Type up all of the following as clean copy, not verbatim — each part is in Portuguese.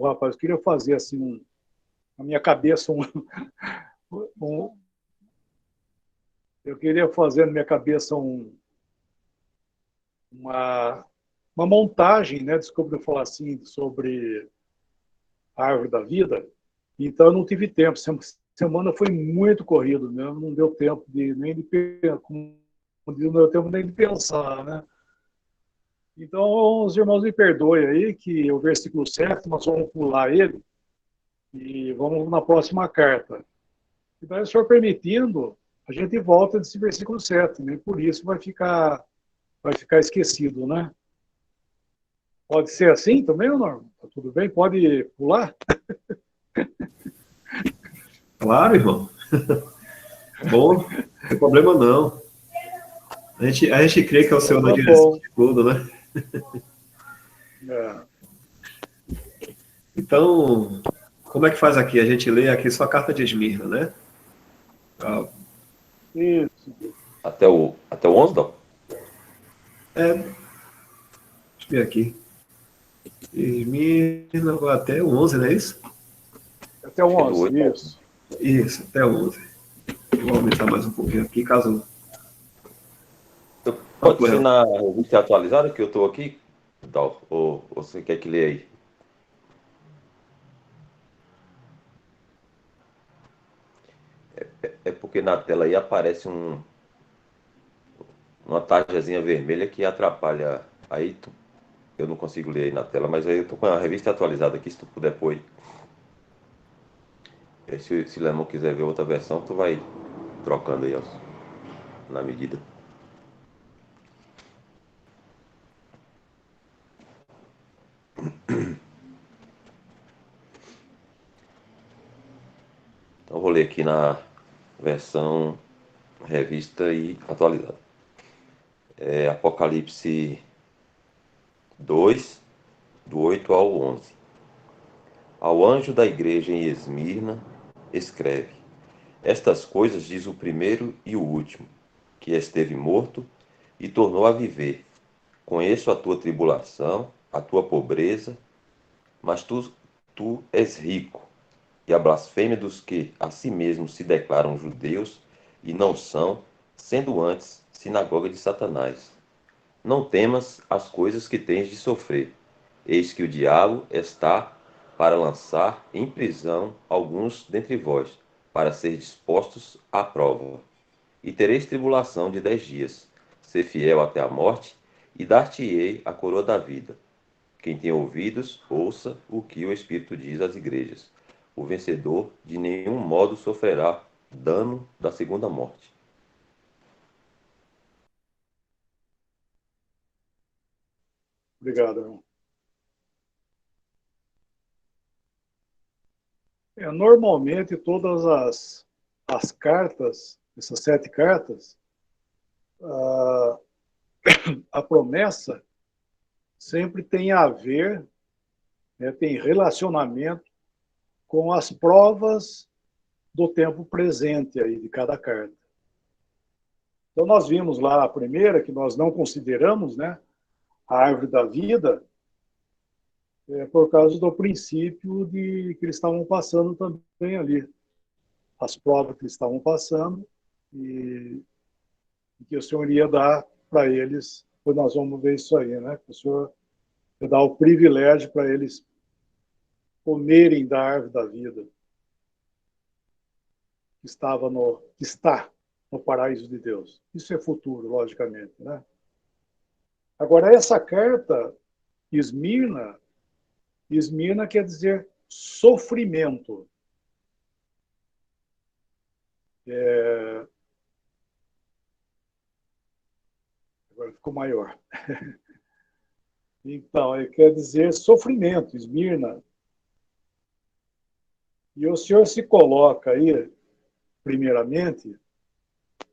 rapaz, eu queria fazer assim, na minha cabeça, um, eu queria fazer na minha cabeça uma, uma montagem, né? Desculpa eu falar assim, sobre a árvore da vida. Então eu não tive tempo. Semana foi muito corrido, né? Não deu tempo nem de não deu tempo nem de pensar, né? Então os irmãos me perdoem aí que o versículo 7 nós vamos pular ele e vamos na próxima carta. E daí, o senhor permitindo, a gente volta desse versículo 7, né? Por isso vai ficar esquecido, né? Pode ser assim também, ou não? Tá tudo bem? Pode pular? Claro, irmão. Bom, não tem problema não. A gente crê que é o Então Senhor da tá direção bom. de tudo, né? É. Então, como é que faz aqui? A gente lê aqui só a carta de Esmirna, né? Ah, Isso. Até o 11, não? deixa eu ver aqui. Esmirna vai até o 11, não é isso? Até o Acho que é do 11, 8 ao 11. isso. Isso, até o 11. Vou aumentar mais um pouquinho aqui, caso... Pode ser na revista atualizada que eu estou aqui? Tal, ou você quer que leia aí? É porque na tela aí aparece uma tarjazinha vermelha que atrapalha. Eu não consigo ler aí na tela, mas aí eu tô com a revista atualizada aqui, se tu puder pôr aí. Aí se o Lemon quiser ver outra versão, tu vai trocando aí, ó, na medida. Então eu vou ler aqui na versão revista e atualizada. É Apocalipse 2, do 8 ao 11. Ao anjo da igreja em Esmirna, escreve: Estas coisas diz o primeiro e o último, que esteve morto e tornou a viver. Conheço a tua tribulação, a tua pobreza, mas tu és rico, e a blasfêmia dos que a si mesmos se declaram judeus e não são, sendo antes sinagoga de Satanás. Não temas as coisas que tens de sofrer. Eis que o diabo está para lançar em prisão alguns dentre vós, para ser dispostos à prova. E tereis tribulação de 10 dias. Ser fiel até a morte, e dar-te-ei a coroa da vida. Quem tem ouvidos, ouça o que o Espírito diz às igrejas. O vencedor de nenhum modo sofrerá dano da segunda morte. Obrigado, irmão. Normalmente, todas as cartas, essas 7 cartas, a, a promessa sempre tem a ver, né, tem relacionamento com as provas do tempo presente aí de cada carta. Então, nós vimos lá a primeira, que nós não consideramos, né, a árvore da vida, por causa do princípio de que eles estavam passando também ali, as provas que eles estavam passando, e que o Senhor ia dar para eles, depois nós vamos ver isso aí, né? Que o Senhor ia dar o privilégio para eles comerem da árvore da vida, que está no paraíso de Deus. Isso é futuro, logicamente, né? Agora, essa carta, Esmirna, Esmirna quer dizer sofrimento. Agora ficou maior. Então, ele quer dizer sofrimento, Esmirna. E o Senhor se coloca aí, primeiramente,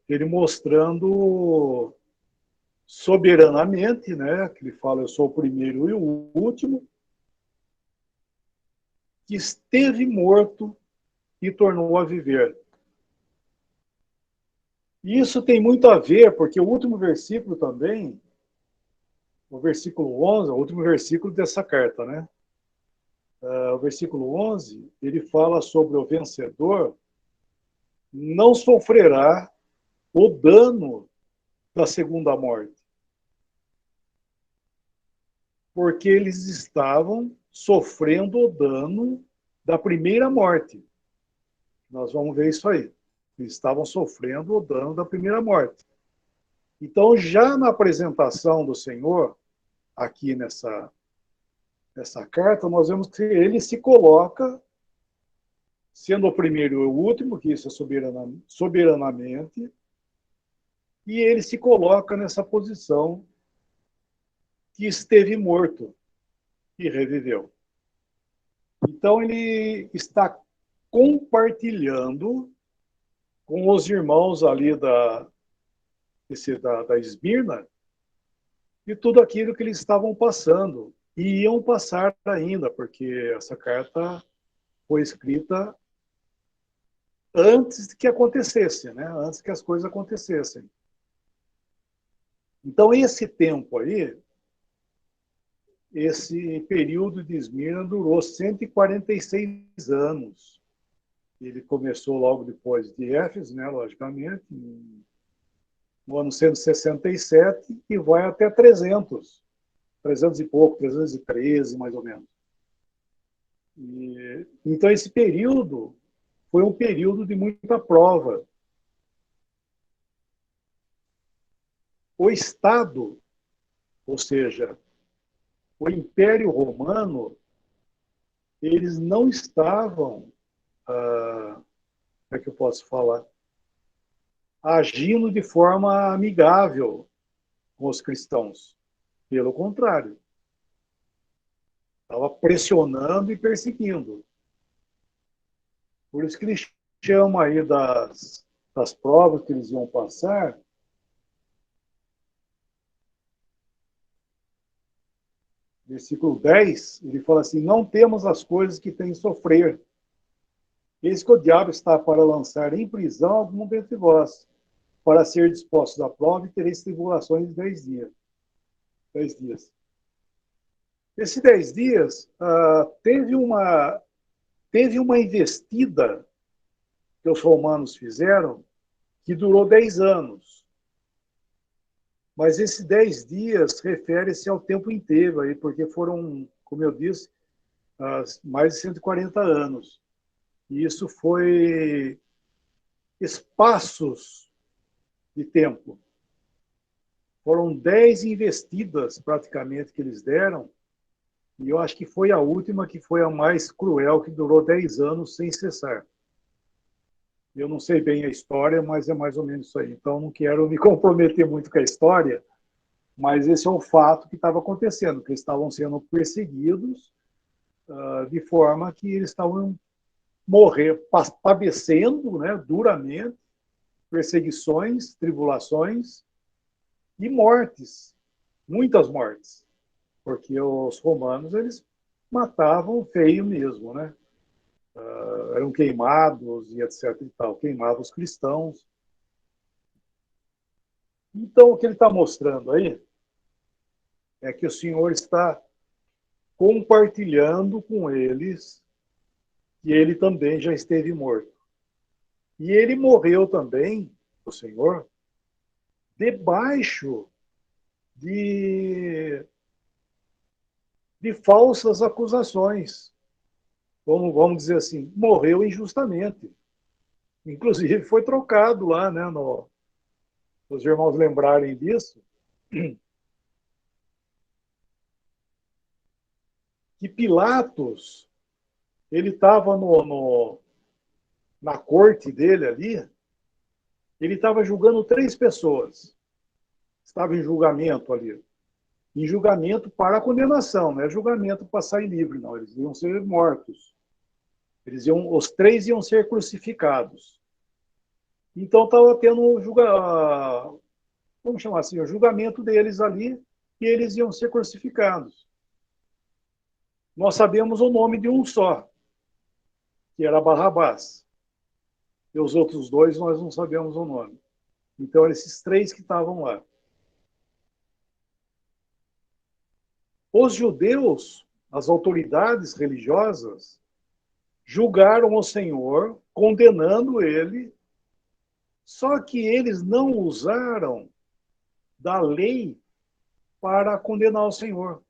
ele mostrando soberanamente, né, que ele fala, eu sou o primeiro e o último, que esteve morto e tornou a viver. E isso tem muito a ver, porque o último versículo também, o versículo 11, o último versículo dessa carta, né? o versículo 11, ele fala sobre o vencedor não sofrerá o dano da segunda morte, porque eles estavam sofrendo o dano da primeira morte. Nós vamos ver isso aí. Eles estavam sofrendo o dano da primeira morte. Então, já na apresentação do Senhor, aqui nessa carta, nós vemos que ele se coloca, sendo o primeiro e o último, que isso é soberanamente, e ele se coloca nessa posição que esteve morto e reviveu. Então, ele está compartilhando com os irmãos ali da Esmirna de tudo aquilo que eles estavam passando. E iam passar ainda, porque essa carta foi escrita antes que acontecesse, né? Antes que as coisas acontecessem. Então, esse tempo aí, esse período de Esmirna durou 146 anos. Ele começou logo depois de Éfeso, né, logicamente, no ano 167, e vai até 300 e pouco, 313, mais ou menos. Então, esse período foi um período de muita prova. O Estado, ou seja, o Império Romano, eles não estavam, como é que eu posso falar, agindo de forma amigável com os cristãos. Pelo contrário, estava pressionando e perseguindo. Por isso que eles chamam aí das provas que eles iam passar, versículo 10, ele fala assim: não temos as coisas que tem que sofrer. Eis que o diabo está para lançar em prisão algum dentre vós, para ser dispostos à prova e tereis tribulações de 10 dias. 10 dias. Esses 10 dias, teve uma investida que os romanos fizeram que durou 10 anos. Mas esses 10 dias refere-se ao tempo inteiro, aí, porque foram, como eu disse, mais de 140 anos. E isso foi espaços de tempo. Foram 10 investidas, praticamente, que eles deram, e eu acho que foi a última que foi a mais cruel, que durou 10 anos sem cessar. Eu não sei bem a história, mas é mais ou menos isso aí. Então, não quero me comprometer muito com a história, mas esse é o fato que estava acontecendo, que eles estavam sendo perseguidos de forma que eles estavam padecendo, né, duramente, perseguições, tribulações e mortes, muitas mortes, porque os romanos, eles matavam feio mesmo, né? Eram queimados e etc. e tal, queimavam os cristãos. Então, o que ele está mostrando aí é que o Senhor está compartilhando com eles que ele também já esteve morto. E ele morreu também, o Senhor, debaixo de falsas acusações. Vamos dizer assim, morreu injustamente. Inclusive, foi trocado lá, né, os irmãos lembrarem disso, que Pilatos, ele estava na corte dele ali, ele estava julgando 3 pessoas. Estava em julgamento ali. Em julgamento para a condenação, não é julgamento para sair livre, não. Eles iam ser mortos. Os 3 iam ser crucificados. Então estava tendo vamos chamar assim, o julgamento deles ali, e eles iam ser crucificados. Nós sabemos o nome de um só, que era Barrabás. E os outros 2 nós não sabemos o nome. Então, esses 3 que estavam lá. Os judeus, as autoridades religiosas julgaram o Senhor, condenando ele, só que eles não usaram da lei para condenar o Senhor,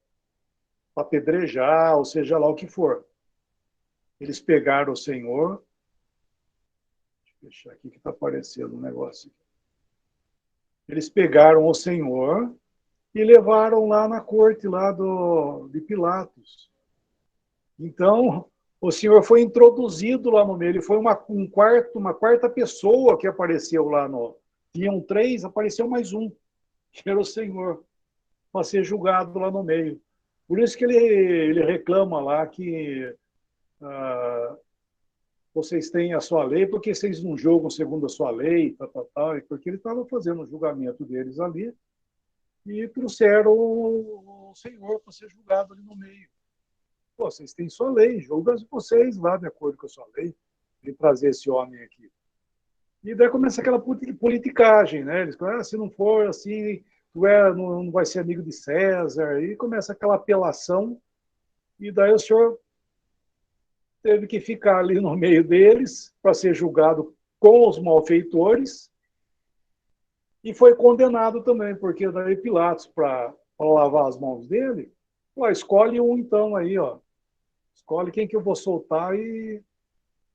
para apedrejar, ou seja lá o que for. Eles pegaram o Senhor. Deixa eu fechar aqui que está aparecendo um negócio. Eles pegaram o Senhor e levaram lá na corte lá de Pilatos. Então, o Senhor foi introduzido lá no meio. Ele foi uma quarta pessoa que apareceu lá no. Tinham 3, apareceu mais um, que era o Senhor, para ser julgado lá no meio. Por isso que ele reclama lá que vocês têm a sua lei, porque vocês não julgam segundo a sua lei, porque ele estava fazendo o julgamento deles ali e trouxeram o Senhor para ser julgado ali no meio. Pô, vocês têm sua lei, julgam vocês lá de acordo com a sua lei, de trazer esse homem aqui. E daí começa aquela politicagem, né? Eles falam, se não for assim, não vai ser amigo de César, e começa aquela apelação, e daí o Senhor teve que ficar ali no meio deles para ser julgado com os malfeitores e foi condenado também, porque daí Pilatos, para lavar as mãos dele, escolhe um então aí, ó. Escolhe quem que eu vou soltar e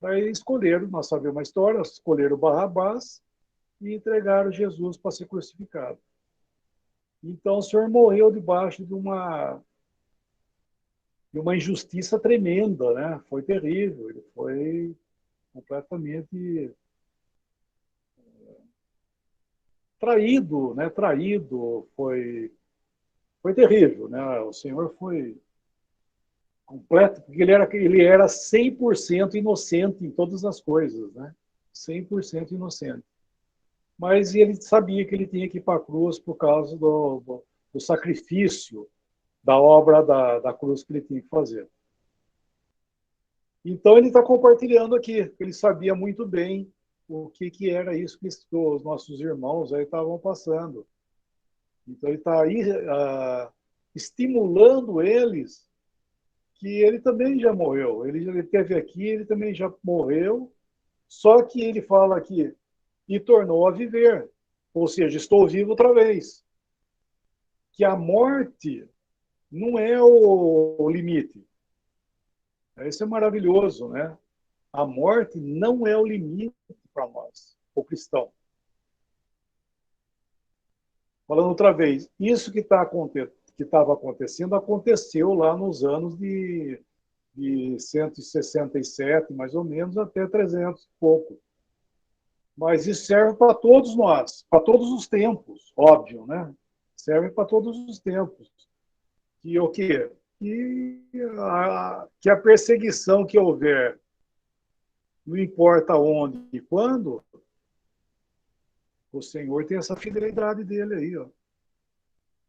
daí escolheram, nós sabemos uma história, escolheram Barrabás e entregaram Jesus para ser crucificado. Então o Senhor morreu debaixo de uma injustiça tremenda, né? Foi terrível, ele foi completamente traído, né? Traído, foi terrível, né? O Senhor foi completo, porque ele era 100% inocente em todas as coisas, né? 100% inocente. Mas ele sabia que ele tinha que ir para a cruz por causa do sacrifício da obra da cruz que ele tinha que fazer. Então ele está compartilhando aqui, ele sabia muito bem o que era isso que os nossos irmãos aí estavam passando. Então ele está aí estimulando eles que ele também já morreu. Ele esteve aqui, ele também já morreu, só que ele fala aqui, e tornou a viver. Ou seja, estou vivo outra vez. Que a morte não é o limite. Isso é maravilhoso, né? A morte não é o limite para nós, o cristão. Falando outra vez, isso que estava acontecendo, aconteceu lá nos anos de 167, mais ou menos, até 300 e pouco. Mas isso serve para todos nós, para todos os tempos, óbvio, né? Serve para todos os tempos. E o quê? Que a perseguição que houver, não importa onde e quando, o Senhor tem essa fidelidade dele aí, ó.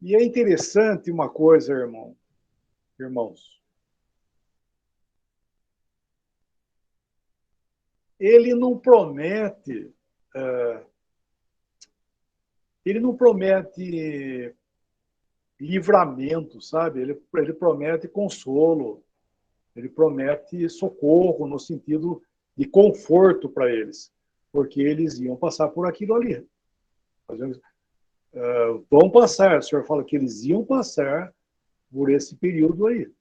E é interessante uma coisa, irmãos. Ele não promete livramento, sabe? Ele promete consolo, ele promete socorro no sentido de conforto para eles, porque eles iam passar por aquilo ali. Vão passar, o Senhor fala que eles iam passar por esse período aí.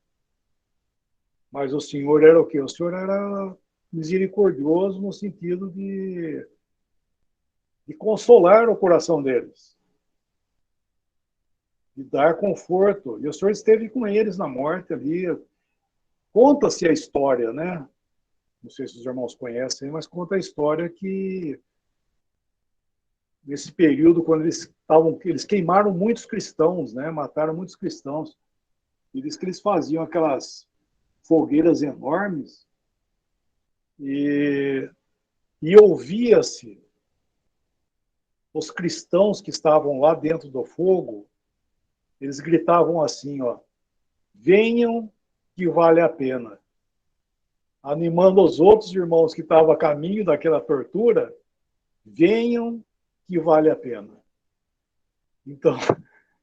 Mas o Senhor era o quê? O Senhor era misericordioso no sentido de consolar o coração deles, de dar conforto. E o Senhor esteve com eles na morte ali. Conta-se a história, né? Não sei se os irmãos conhecem, mas conta a história que nesse período, quando eles queimaram muitos cristãos, né? Mataram muitos cristãos. E diz que eles faziam aquelas fogueiras enormes e ouvia-se os cristãos que estavam lá dentro do fogo, eles gritavam assim, ó, venham que vale a pena. Animando os outros irmãos que estavam a caminho daquela tortura, venham que vale a pena. Então,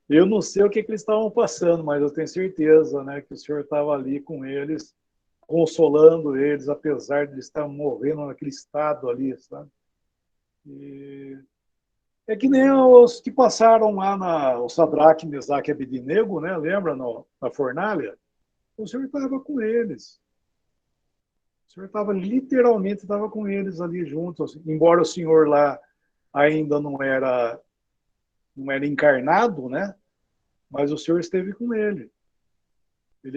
Eu não sei o que eles estavam passando, mas eu tenho certeza, né, que o Senhor estava ali com eles, consolando eles, apesar de eles estarem morrendo naquele estado ali, sabe? E é que nem os que passaram lá o Sadraque, Mesaque e Abednego, né? Lembra, na fornalha? O Senhor estava com eles. O Senhor estava, literalmente, estava com eles ali juntos. Embora o Senhor lá ainda não era encarnado, né? Mas o Senhor esteve com ele.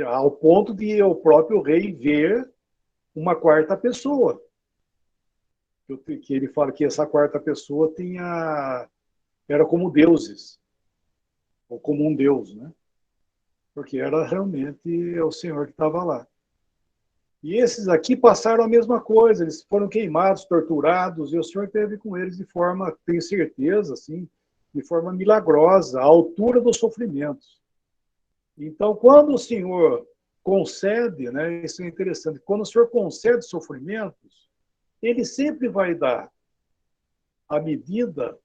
Ao ponto de o próprio rei ver uma quarta pessoa. Que ele fala que essa quarta pessoa era como deuses, ou como um deus, né? Porque era realmente o Senhor que estava lá. E esses aqui passaram a mesma coisa, eles foram queimados, torturados, e o Senhor esteve com eles de forma, tenho certeza, assim, de forma milagrosa, à altura dos sofrimentos. Então, quando o Senhor concede, né, isso é interessante, quando o Senhor concede sofrimentos, ele sempre vai dar a medida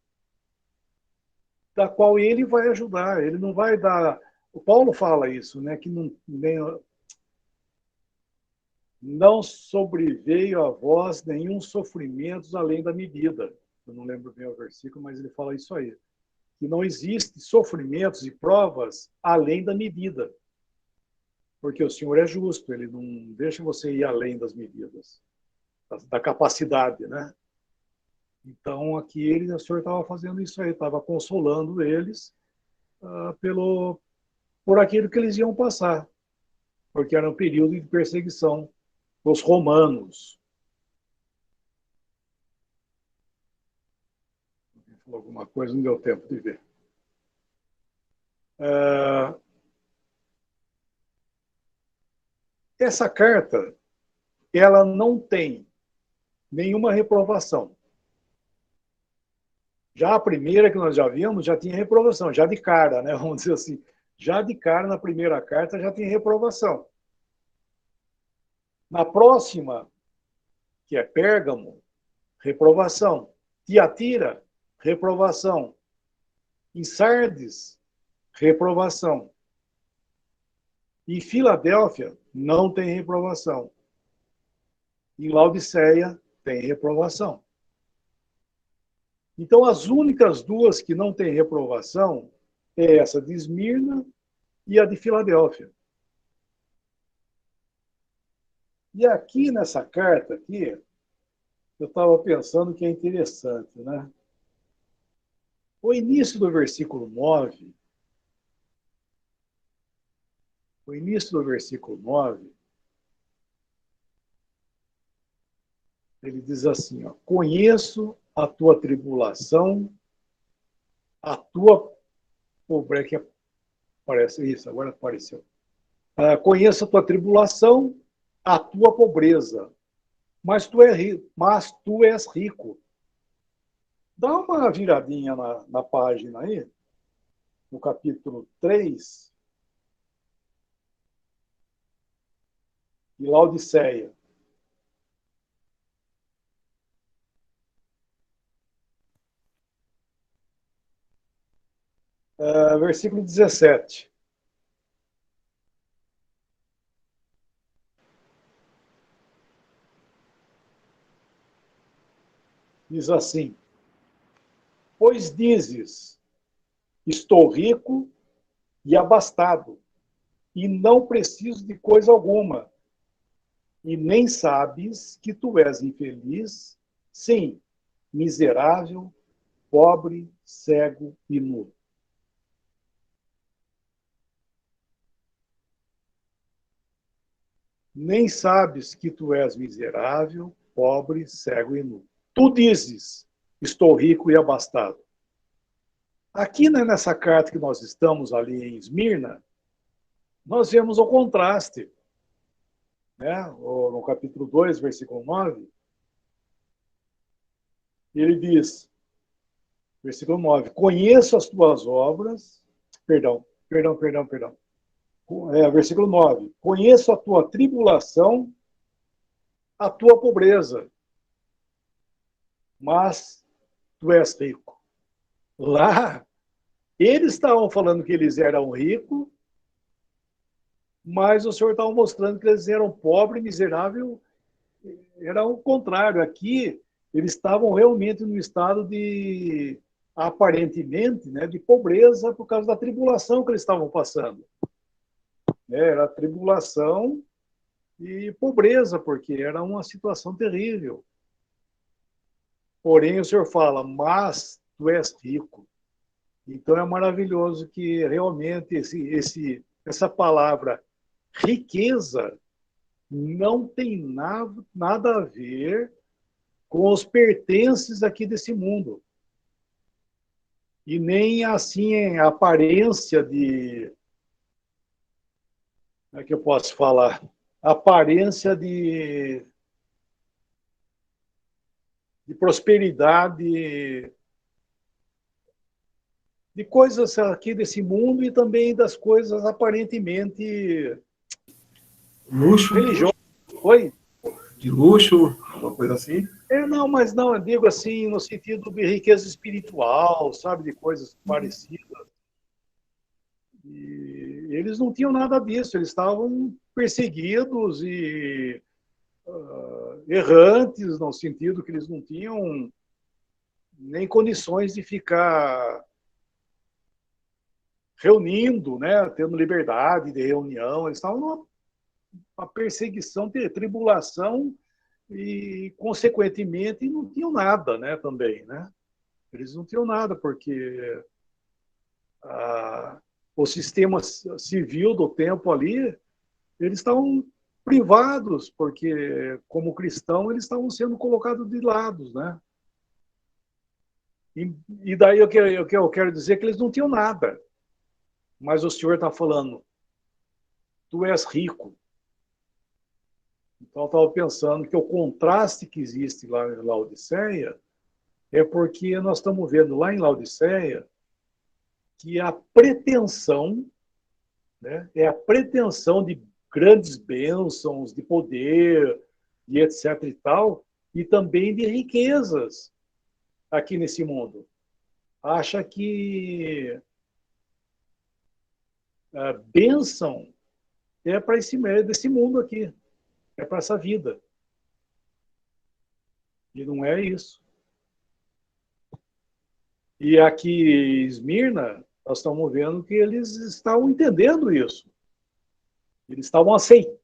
da qual ele vai ajudar, ele não vai dar... O Paulo fala isso, né, que não sobreveio a vós nenhum sofrimento além da medida. Eu não lembro bem o versículo, mas ele fala isso aí. Que não existe sofrimentos e provas além da medida. Porque o Senhor é justo, ele não deixa você ir além das medidas, da capacidade, né? Então, aqui o Senhor estava fazendo isso aí, estava consolando eles por aquilo que eles iam passar, porque era um período de perseguição dos romanos. Falou alguma coisa, não deu tempo de ver. Essa carta, ela não tem nenhuma reprovação. Já a primeira que nós já vimos, já tinha reprovação, já de cara, né? Vamos dizer assim. Já de cara, na primeira carta, já tinha reprovação. Na próxima, que é Pérgamo, reprovação. Tiatira, reprovação. Em Sardes, reprovação. Em Filadélfia, não tem reprovação. Em Laodiceia, tem reprovação. Então, as únicas duas que não têm reprovação é essa de Esmirna e a de Filadélfia. E aqui nessa carta aqui, eu estava pensando que é interessante, né? O início do versículo 9, ele diz assim, ó, conheço a tua tribulação, a tua pobreza, que aparece isso, agora apareceu. Conheço a tua tribulação, a tua pobreza, mas tu és rico. Dá uma viradinha na página aí, no capítulo 3, de Laodiceia. Versículo 17. Diz assim, pois dizes, estou rico e abastado, e não preciso de coisa alguma, e nem sabes que tu és infeliz, sim, miserável, pobre, cego e nu. Nem sabes que tu és miserável, pobre, cego e nu. Tu dizes, estou rico e abastado. Aqui, né, nessa carta que nós estamos ali em Esmirna, nós vemos o contraste. Né? No capítulo 2, versículo 9, ele diz, versículo 9, conheço as tuas obras, perdão. Versículo 9, conheço a tua tribulação, a tua pobreza, mas tu és rico. Lá, Eles estavam falando que eles eram ricos, mas o Senhor estava mostrando que eles eram pobres, miseráveis. Era o contrário. Aqui, eles estavam realmente no estado de, aparentemente, né, de pobreza por causa da tribulação que eles estavam passando. Era tribulação e pobreza, porque era uma situação terrível. Porém, o Senhor fala, mas tu és rico. Então, é maravilhoso que realmente essa palavra riqueza não tem nada a ver com os pertences aqui desse mundo. E nem, assim, a aparência de... Como é que eu posso falar? A aparência de prosperidade, de coisas aqui desse mundo e também das coisas aparentemente Luxo, religiosas. Oi? de luxo, uma coisa assim. Não, mas não, eu digo assim, no sentido de riqueza espiritual, sabe, de coisas parecidas. E eles não tinham nada disso, eles estavam perseguidos e errantes, no sentido que eles não tinham nem condições de ficar reunindo, né, tendo liberdade de reunião. Eles estavam numa perseguição, tribulação e, consequentemente, não tinham nada, né, também, né? Eles não tinham nada, porque o sistema civil do tempo ali, eles estavam privados, porque, como cristão, eles estavam sendo colocados de lado, né? E daí o que eu quero dizer é que eles não tinham nada. Mas o Senhor está falando, tu és rico. Então, eu estava pensando que o contraste que existe lá em Laodiceia é porque nós estamos vendo lá em Laodiceia que a pretensão, né, é a pretensão de grandes bênçãos, de poder, e etc. e tal, e também de riquezas aqui nesse mundo. Acha que a bênção é para desse mundo aqui, é para essa vida. E não é isso. E aqui em Esmirna, nós estamos vendo que eles estavam entendendo isso. Eles estavam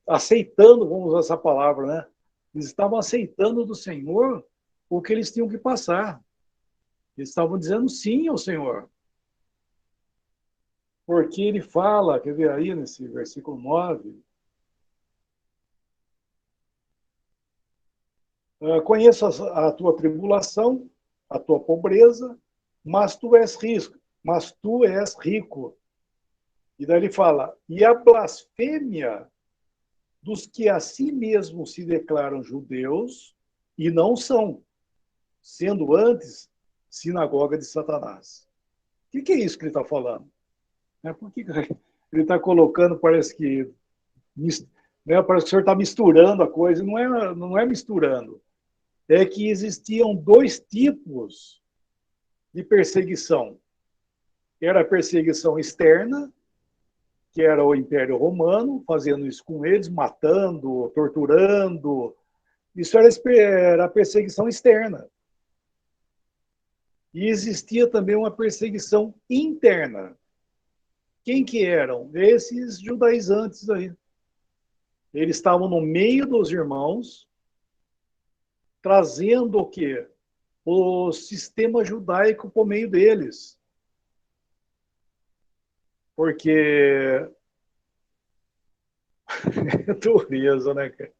aceitando, vamos usar essa palavra, né? Eles estavam aceitando do Senhor o que eles tinham que passar. Eles estavam dizendo sim ao Senhor. Porque ele fala, quer ver aí nesse versículo 9, conheço a tua tribulação, a tua pobreza, mas tu és rico. E daí ele fala, e a blasfêmia dos que a si mesmos se declaram judeus e não são, sendo antes sinagoga de Satanás. O que é isso que ele está falando? Por que ele está colocando, parece que, né, parece que o senhor está misturando a coisa? Não é misturando. É que existiam dois tipos de perseguição. Era a perseguição externa, que era o Império Romano, fazendo isso com eles, matando, torturando. Isso era a perseguição externa. E existia também uma perseguição interna. Quem que eram? Esses judaizantes aí. Eles estavam no meio dos irmãos, trazendo o quê? O sistema judaico por meio deles. Porque é dureza, né, cara?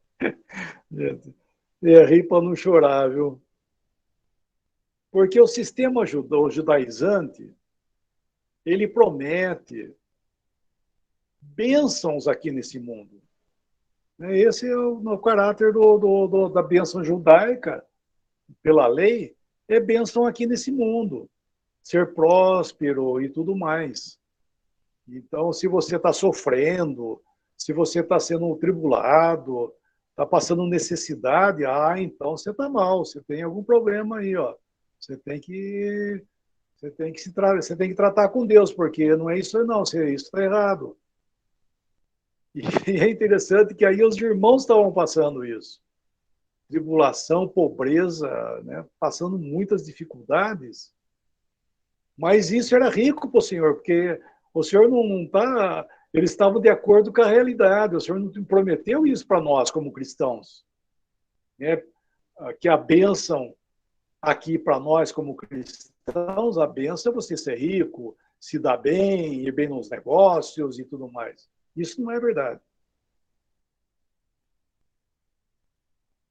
É rir para não chorar, viu? Porque o sistema judaizante, ele promete bênçãos aqui nesse mundo. Esse é o caráter da bênção judaica, pela lei, é bênção aqui nesse mundo. Ser próspero e tudo mais. Então, se você está sofrendo, se você está sendo tribulado, está passando necessidade, então você está mal, você tem algum problema aí, ó. Você tem que Você tem que tratar com Deus, porque não é isso não, isso está errado. E é interessante que aí os irmãos estavam passando isso. Tribulação, pobreza, né? Passando muitas dificuldades. Mas isso era rico para o Senhor, porque o Senhor não está... Eles estavam de acordo com a realidade. O Senhor não prometeu isso para nós, como cristãos. Né? Que a bênção aqui para nós, como cristãos, a bênção é você ser rico, se dar bem, ir bem nos negócios e tudo mais. Isso não é verdade.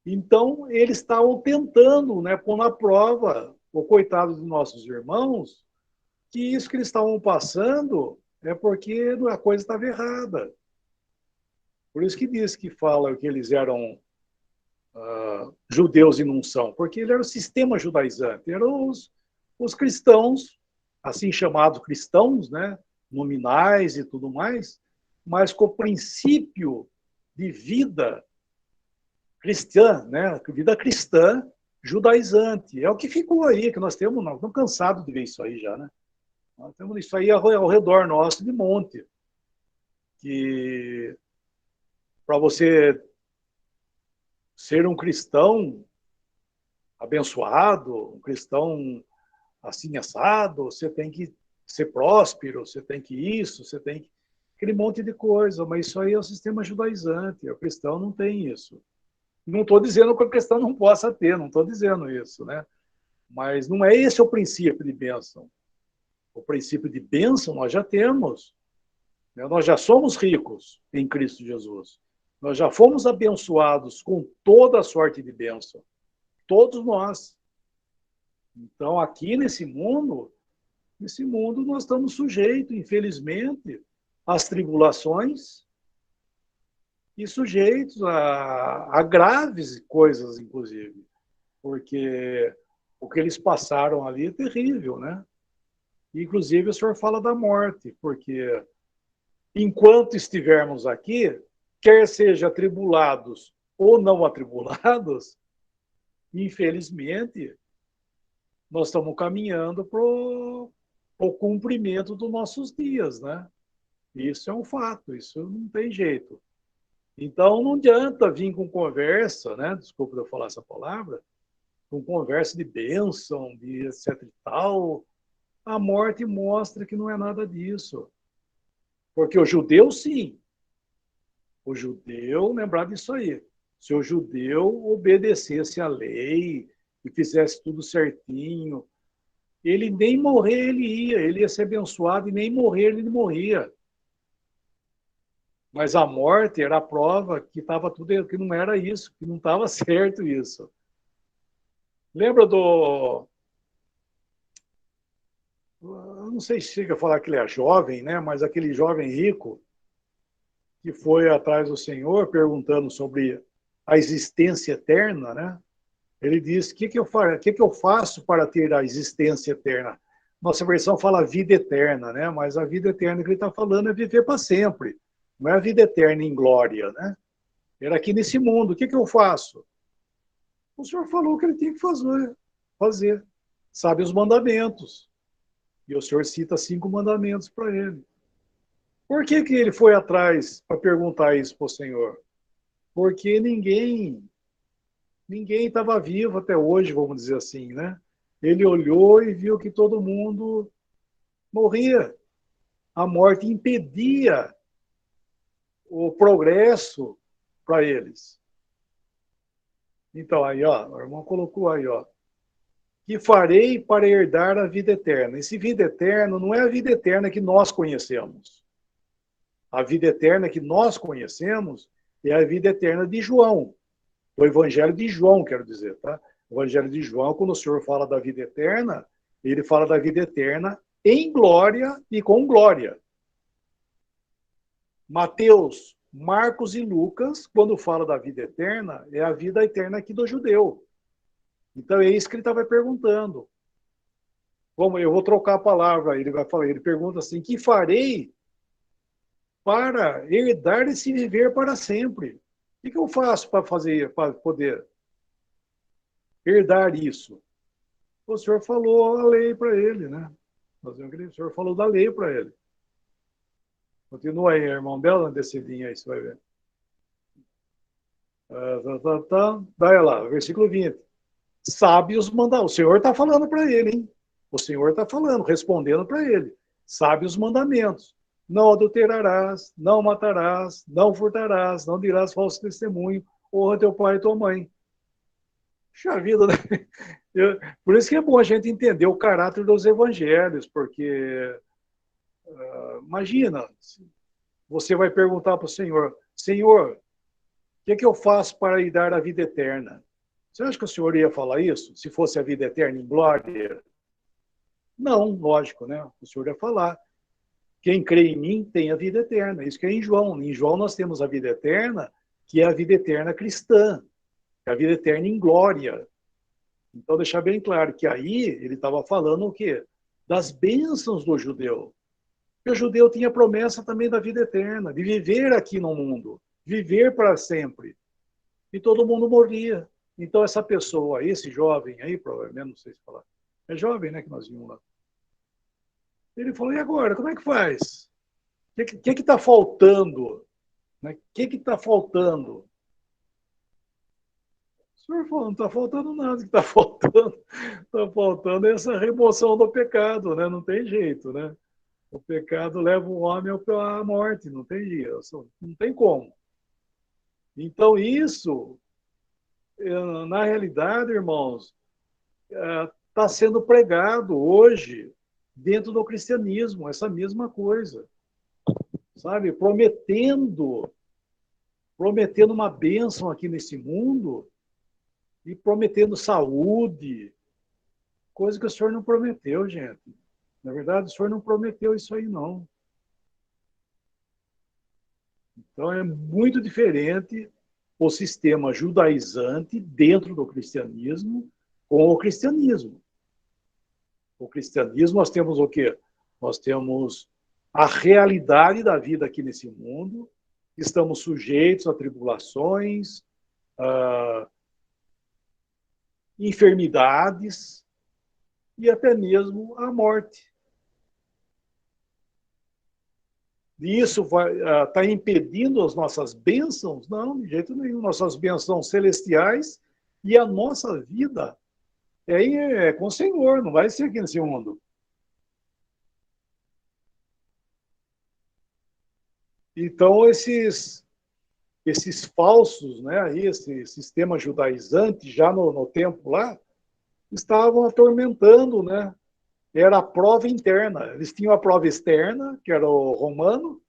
Então, eles estavam tentando, né, pôr na prova, o coitado dos nossos irmãos, que isso que eles estavam passando é porque a coisa estava errada. Por isso que diz que fala que eles eram judeus e não são, porque ele era o sistema judaizante, eram os cristãos, assim chamados cristãos, né, nominais e tudo mais, mas com o princípio de vida cristã, né, vida cristã judaizante. É o que ficou aí, que nós estamos cansados de ver isso aí já, né? Nós temos isso aí ao redor nosso de monte. Que para você ser um cristão abençoado, um cristão assim assado, você tem que ser próspero, você tem que isso, você tem que... aquele monte de coisa, mas isso aí é o sistema judaizante, o cristão não tem isso. Não estou dizendo que o cristão não possa ter, não estou dizendo isso, né? Mas não é esse o princípio de bênção. O princípio de bênção nós já temos. Né? Nós já somos ricos em Cristo Jesus. Nós já fomos abençoados com toda a sorte de bênção. Todos nós. Então, aqui nesse mundo nós estamos sujeitos, infelizmente, às tribulações e sujeitos a graves coisas, inclusive. Porque o que eles passaram ali é terrível, né? Inclusive, o senhor fala da morte, porque enquanto estivermos aqui, quer seja atribulados ou não atribulados, infelizmente, nós estamos caminhando para o cumprimento dos nossos dias, né? Isso é um fato, isso não tem jeito. Então, não adianta vir com conversa, né? Desculpa eu falar essa palavra, com conversa de bênção, de etc e tal. A morte mostra que não é nada disso. Porque o judeu, sim. O judeu, lembrar disso aí. Se o judeu obedecesse a lei e fizesse tudo certinho, ele nem morrer ele ia ser abençoado e nem morrer ele morria. Mas a morte era a prova que estava tudo, que não era isso, que não estava certo isso. Lembra do... Eu não sei se chega a falar que ele é jovem, né? Mas aquele jovem rico que foi atrás do Senhor perguntando sobre a existência eterna, né? Ele diz: o que eu faço para ter a existência eterna? Nossa versão fala vida eterna, né? Mas a vida eterna que ele está falando é viver para sempre. Não é a vida eterna em glória, né? Era aqui nesse mundo. O que eu faço? O Senhor falou que ele tinha que fazer. Sabe os mandamentos. E o Senhor cita 5 mandamentos para ele. Por que ele foi atrás para perguntar isso para o Senhor? Porque ninguém estava vivo até hoje, vamos dizer assim, né? Ele olhou e viu que todo mundo morria. A morte impedia o progresso para eles. Então, aí, ó, o irmão colocou aí, ó. Que farei para herdar a vida eterna? Esse vida eterna não é a vida eterna que nós conhecemos. A vida eterna que nós conhecemos é a vida eterna de João. O Evangelho de João, quero dizer, tá? O Evangelho de João, quando o Senhor fala da vida eterna, ele fala da vida eterna em glória e com glória. Mateus, Marcos e Lucas, quando fala da vida eterna, é a vida eterna aqui do judeu. Então é isso que ele estava perguntando. Como eu vou trocar a palavra, ele vai falar, ele pergunta assim: que farei para herdar esse viver para sempre? O que eu faço para poder herdar isso? o senhor falou a lei para ele, né? O senhor falou da lei para ele. Continua aí, irmão Bela, descidinho aí, você vai ver. Vai lá, versículo 20. Sabe os mandamentos. O Senhor está falando para ele, hein? O Senhor está falando, respondendo para ele. Sabe os mandamentos. Não adulterarás, não matarás, não furtarás, não dirás falso testemunho, honra teu pai e tua mãe. Puxa vida, né? Por isso que é bom a gente entender o caráter dos evangelhos, porque imagina, você vai perguntar para o Senhor, Senhor, o que eu faço para lhe dar a vida eterna? Você acha que o Senhor ia falar isso? Se fosse a vida eterna em glória? Não, lógico, né? O Senhor ia falar. Quem crê em mim tem a vida eterna. Isso que é em João. Em João nós temos a vida eterna, que é a vida eterna cristã. É a vida eterna em glória. Então, deixar bem claro que aí ele estava falando o quê? Das bênçãos do judeu. Porque o judeu tinha a promessa também da vida eterna, de viver aqui no mundo, viver para sempre. E todo mundo morria. Então, essa pessoa, esse jovem aí, provavelmente, não sei se falar, é jovem, né, que nós vimos lá. Ele falou, e agora, como é que faz? O que está faltando? O que está faltando? O senhor falou, não está faltando nada, o que está faltando é essa remoção do pecado, né? Não tem jeito, né? O pecado leva o homem à morte, não tem jeito, não tem como. Então, isso, na realidade, irmãos, está sendo pregado hoje dentro do cristianismo, essa mesma coisa, sabe? Prometendo uma bênção aqui nesse mundo e prometendo saúde, coisa que o Senhor não prometeu, gente. Na verdade, o Senhor não prometeu isso aí, não. Então, é muito diferente o sistema judaizante dentro do cristianismo com o cristianismo. O cristianismo, nós temos o quê? Nós temos a realidade da vida aqui nesse mundo, estamos sujeitos a tribulações, enfermidades e até mesmo a morte. E isso está impedindo as nossas bênçãos? Não, de jeito nenhum. Nossas bênçãos celestiais e a nossa vida é com o Senhor, não vai ser aqui nesse mundo. Então, esses falsos, né, aí, esse sistema judaizante, já no tempo lá, estavam atormentando, né? Era a prova interna. Eles tinham a prova externa, que era o romano,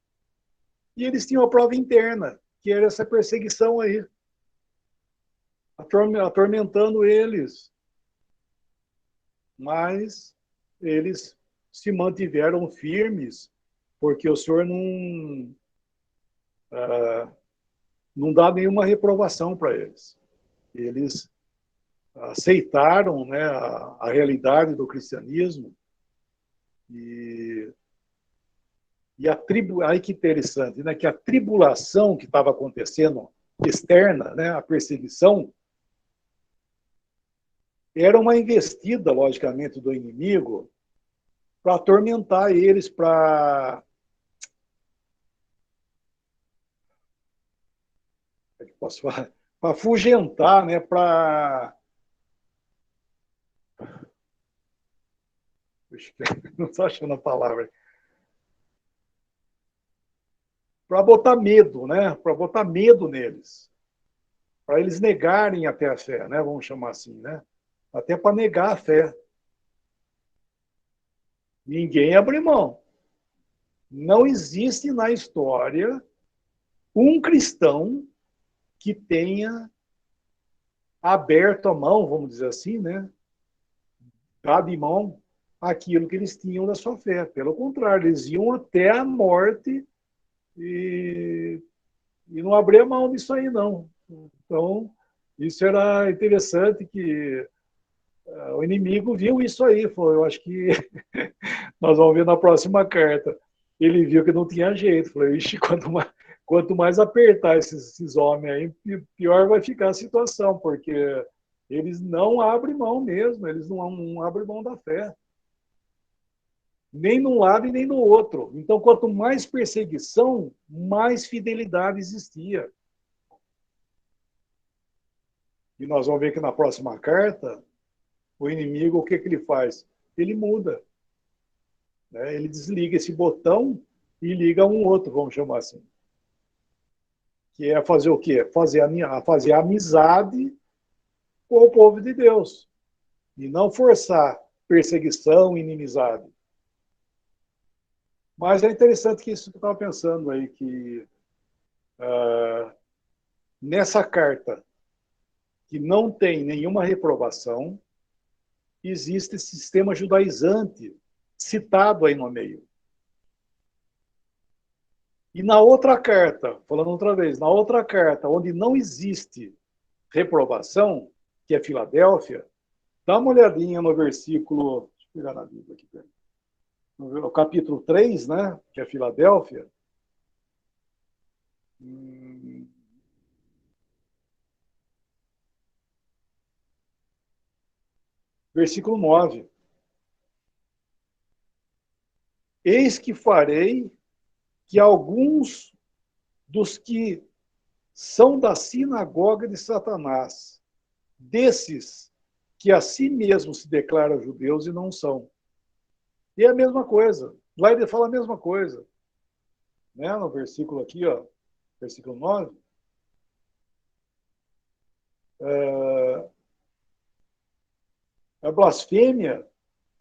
e eles tinham a prova interna, que era essa perseguição aí, atormentando eles. Mas eles se mantiveram firmes, porque o Senhor não dá nenhuma reprovação para eles. Eles aceitaram, né, a realidade do cristianismo e aí que interessante, né, que a tribulação que estava acontecendo externa, né, a perseguição, era uma investida, logicamente, do inimigo para atormentar eles, para afugentar, né, para não estou achando a palavra, para botar medo, né, para botar medo neles, para eles negarem até a fé, né, vamos chamar assim, né, até para negar a fé. Ninguém abre mão. Não existe na história um cristão que tenha aberto a mão, vamos dizer assim, né? Dado em mão aquilo que eles tinham da sua fé. Pelo contrário, eles iam até a morte e não abriam mão disso aí, não. Então, isso era interessante que o inimigo viu isso aí. Falou, eu acho que nós vamos ver na próxima carta. Ele viu que não tinha jeito. Falou, ixi, quanto mais apertar esses homens aí, pior vai ficar a situação, porque Eles não abrem mão mesmo, eles não abrem mão da fé. Nem num lado e nem no outro. Então, quanto mais perseguição, mais fidelidade existia. E nós vamos ver que na próxima carta, o inimigo, o que ele faz? Ele muda. Né? Ele desliga esse botão e liga um outro, vamos chamar assim. Que é fazer o quê? Fazer amizade com o povo de Deus. E não forçar perseguição e inimizade. Mas é interessante que isso que eu estava pensando aí, que nessa carta, que não tem nenhuma reprovação, existe esse sistema judaizante citado aí no meio. E na outra carta, falando outra vez, na outra carta, onde não existe reprovação, que é Filadélfia, dá uma olhadinha no versículo, deixa eu pegar na Bíblia aqui, no capítulo 3, né, que é Filadélfia. Versículo 9. Eis que farei que alguns dos que são da sinagoga de Satanás, desses que a si mesmos se declaram judeus e não são. E é a mesma coisa. Lá ele fala a mesma coisa. Né? No versículo aqui, ó, versículo 9. A blasfêmia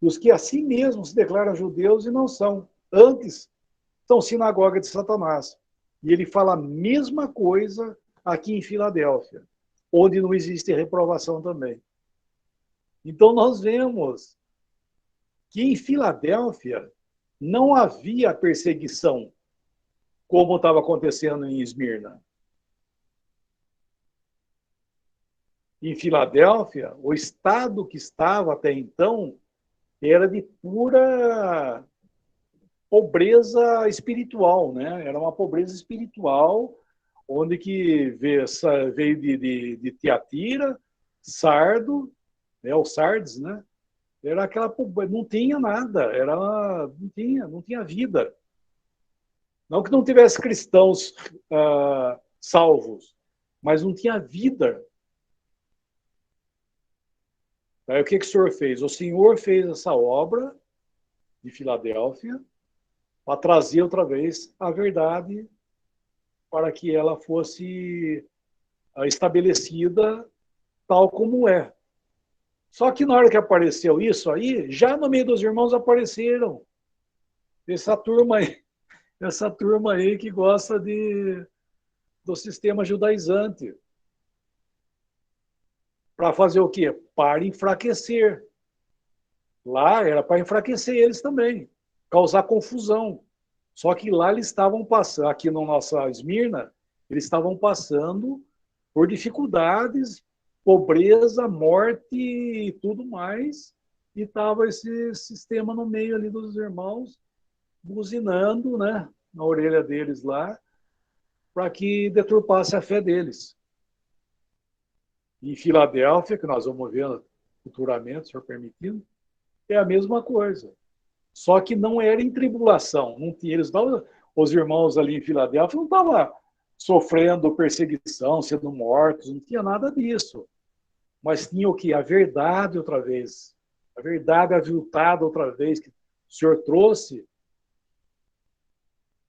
dos que a si mesmos se declaram judeus e não são. Antes, são sinagoga de Satanás. E ele fala a mesma coisa aqui em Filadélfia, onde não existe reprovação também. Então, nós vemos que em Filadélfia não havia perseguição, como estava acontecendo em Esmirna. Em Filadélfia, o estado que estava até então era de pura pobreza espiritual, né? Era uma pobreza espiritual, onde que veio de Tiatira, Sardo, né? O Sardes, né? Era aquela pobreza, não tinha nada, não tinha vida. Não que não tivesse cristãos salvos, mas não tinha vida. Aí o que o Senhor fez? O Senhor fez essa obra de Filadélfia para trazer outra vez a verdade para que ela fosse estabelecida tal como é. Só que na hora que apareceu isso aí, já no meio dos irmãos apareceram essa turma aí que gosta do sistema judaizante. Para fazer o quê? Para enfraquecer. Lá era para enfraquecer eles também, causar confusão. Só que lá eles estavam passando, aqui na nossa Esmirna, eles estavam passando por dificuldades, pobreza, morte e tudo mais, e estava esse sistema no meio ali dos irmãos, buzinando, né, na orelha deles lá, para que deturpasse a fé deles. Em Filadélfia, que nós vamos ver futuramente, se for permitindo, é a mesma coisa. Só que não era em tribulação. Não tinha, os irmãos ali em Filadélfia não estavam sofrendo perseguição, sendo mortos, não tinha nada disso. Mas tinha o quê? A verdade outra vez. A verdade aviltada outra vez que o Senhor trouxe.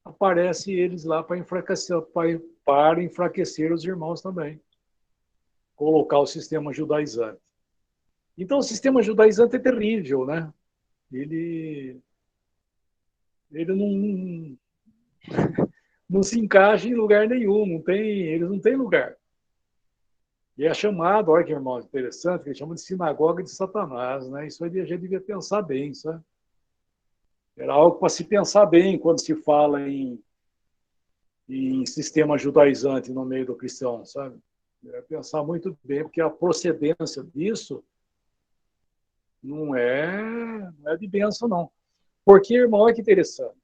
Aparece eles lá para enfraquecer os irmãos também. Colocar o sistema judaizante. Então, o sistema judaizante é terrível, né? Ele não se encaixa em lugar nenhum, eles não têm lugar. E é chamado, olha que irmão interessante, que eles chamam de sinagoga de Satanás, né? Isso aí a gente devia pensar bem, sabe? Era algo para se pensar bem quando se fala em sistema judaizante no meio do cristão, sabe? É pensar muito bem, porque a procedência disso não é de bênção, não. Porque, irmão, olha que interessante.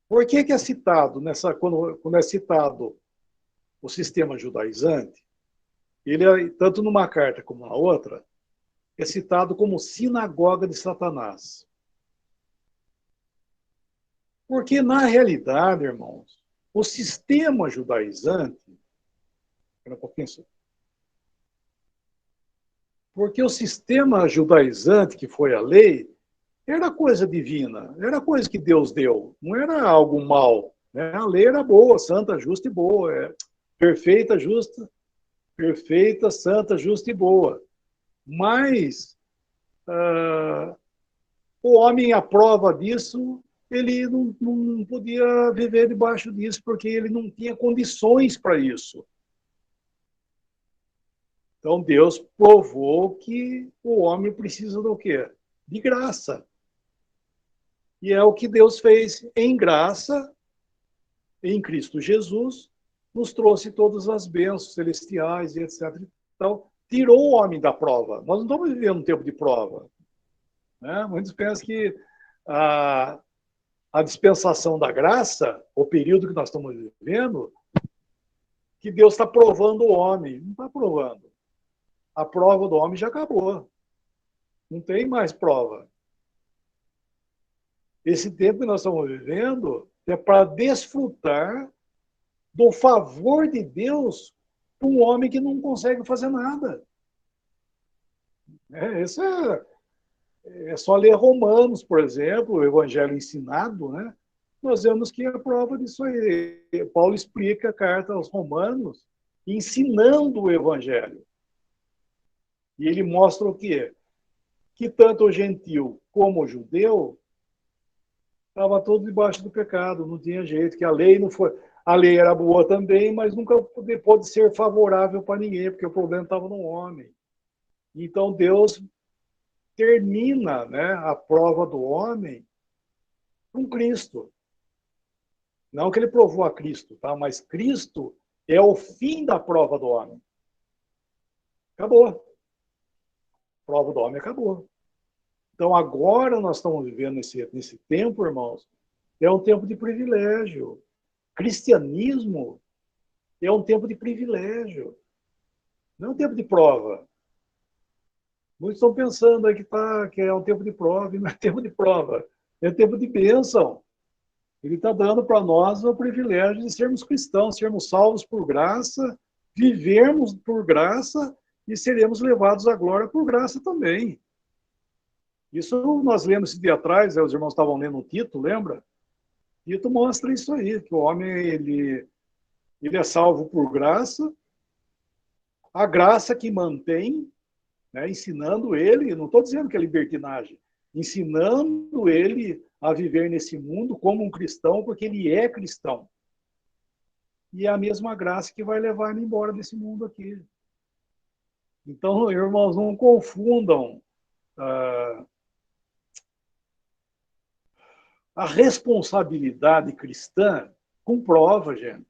Por que é citado, quando é citado o sistema judaizante, Ele, é, tanto numa carta como na outra, é citado como sinagoga de Satanás. Porque, na realidade, irmãos, o sistema judaizante... Um pouquinho só. Porque o sistema judaizante, que foi a lei, era coisa divina, era coisa que Deus deu, não era algo mal. Né? A lei era boa, santa, justa e boa, perfeita, justa, perfeita, santa, justa e boa. Mas o homem, à prova disso, ele não podia viver debaixo disso, porque ele não tinha condições para isso. Então, Deus provou que o homem precisa do quê? De graça. E é o que Deus fez em graça, em Cristo Jesus, nos trouxe todas as bênçãos celestiais e etc. Então, tirou o homem da prova. Nós não estamos vivendo um tempo de prova. Né? Muitos pensam que a dispensação da graça, o período que nós estamos vivendo, que Deus está provando o homem. Não está provando. A prova do homem já acabou. Não tem mais prova. Esse tempo que nós estamos vivendo é para desfrutar do favor de Deus para um homem que não consegue fazer nada. Isso é só ler Romanos, por exemplo, o Evangelho ensinado, né? Nós vemos que é a prova disso aí. Paulo explica a carta aos Romanos ensinando o Evangelho. E ele mostra o quê? Que tanto o gentil como o judeu estava todo debaixo do pecado, não tinha jeito, que a lei não foi... A lei era boa também, mas nunca pôde ser favorável para ninguém, porque o problema estava no homem. Então Deus termina, né, a prova do homem com Cristo. Não que ele provou a Cristo, tá? Mas Cristo é o fim da prova do homem. Acabou. A prova do homem acabou. Então, agora nós estamos vivendo nesse tempo, irmãos, é um tempo de privilégio. Cristianismo é um tempo de privilégio. Não é um tempo de prova. Muitos estão pensando aí que é um tempo de prova, e não é tempo de prova. É tempo de bênção. Ele está dando para nós o privilégio de sermos cristãos, sermos salvos por graça, vivermos por graça e seremos levados à glória por graça também. Isso nós lemos esse dia atrás, os irmãos estavam lendo um Tito, lembra? Tito mostra isso aí, que o homem ele é salvo por graça, a graça que mantém, né, ensinando ele, não estou dizendo que é libertinagem, ensinando ele a viver nesse mundo como um cristão, porque ele é cristão. E é a mesma graça que vai levar ele embora desse mundo aqui. Então, irmãos, não confundam a responsabilidade cristã com prova, gente.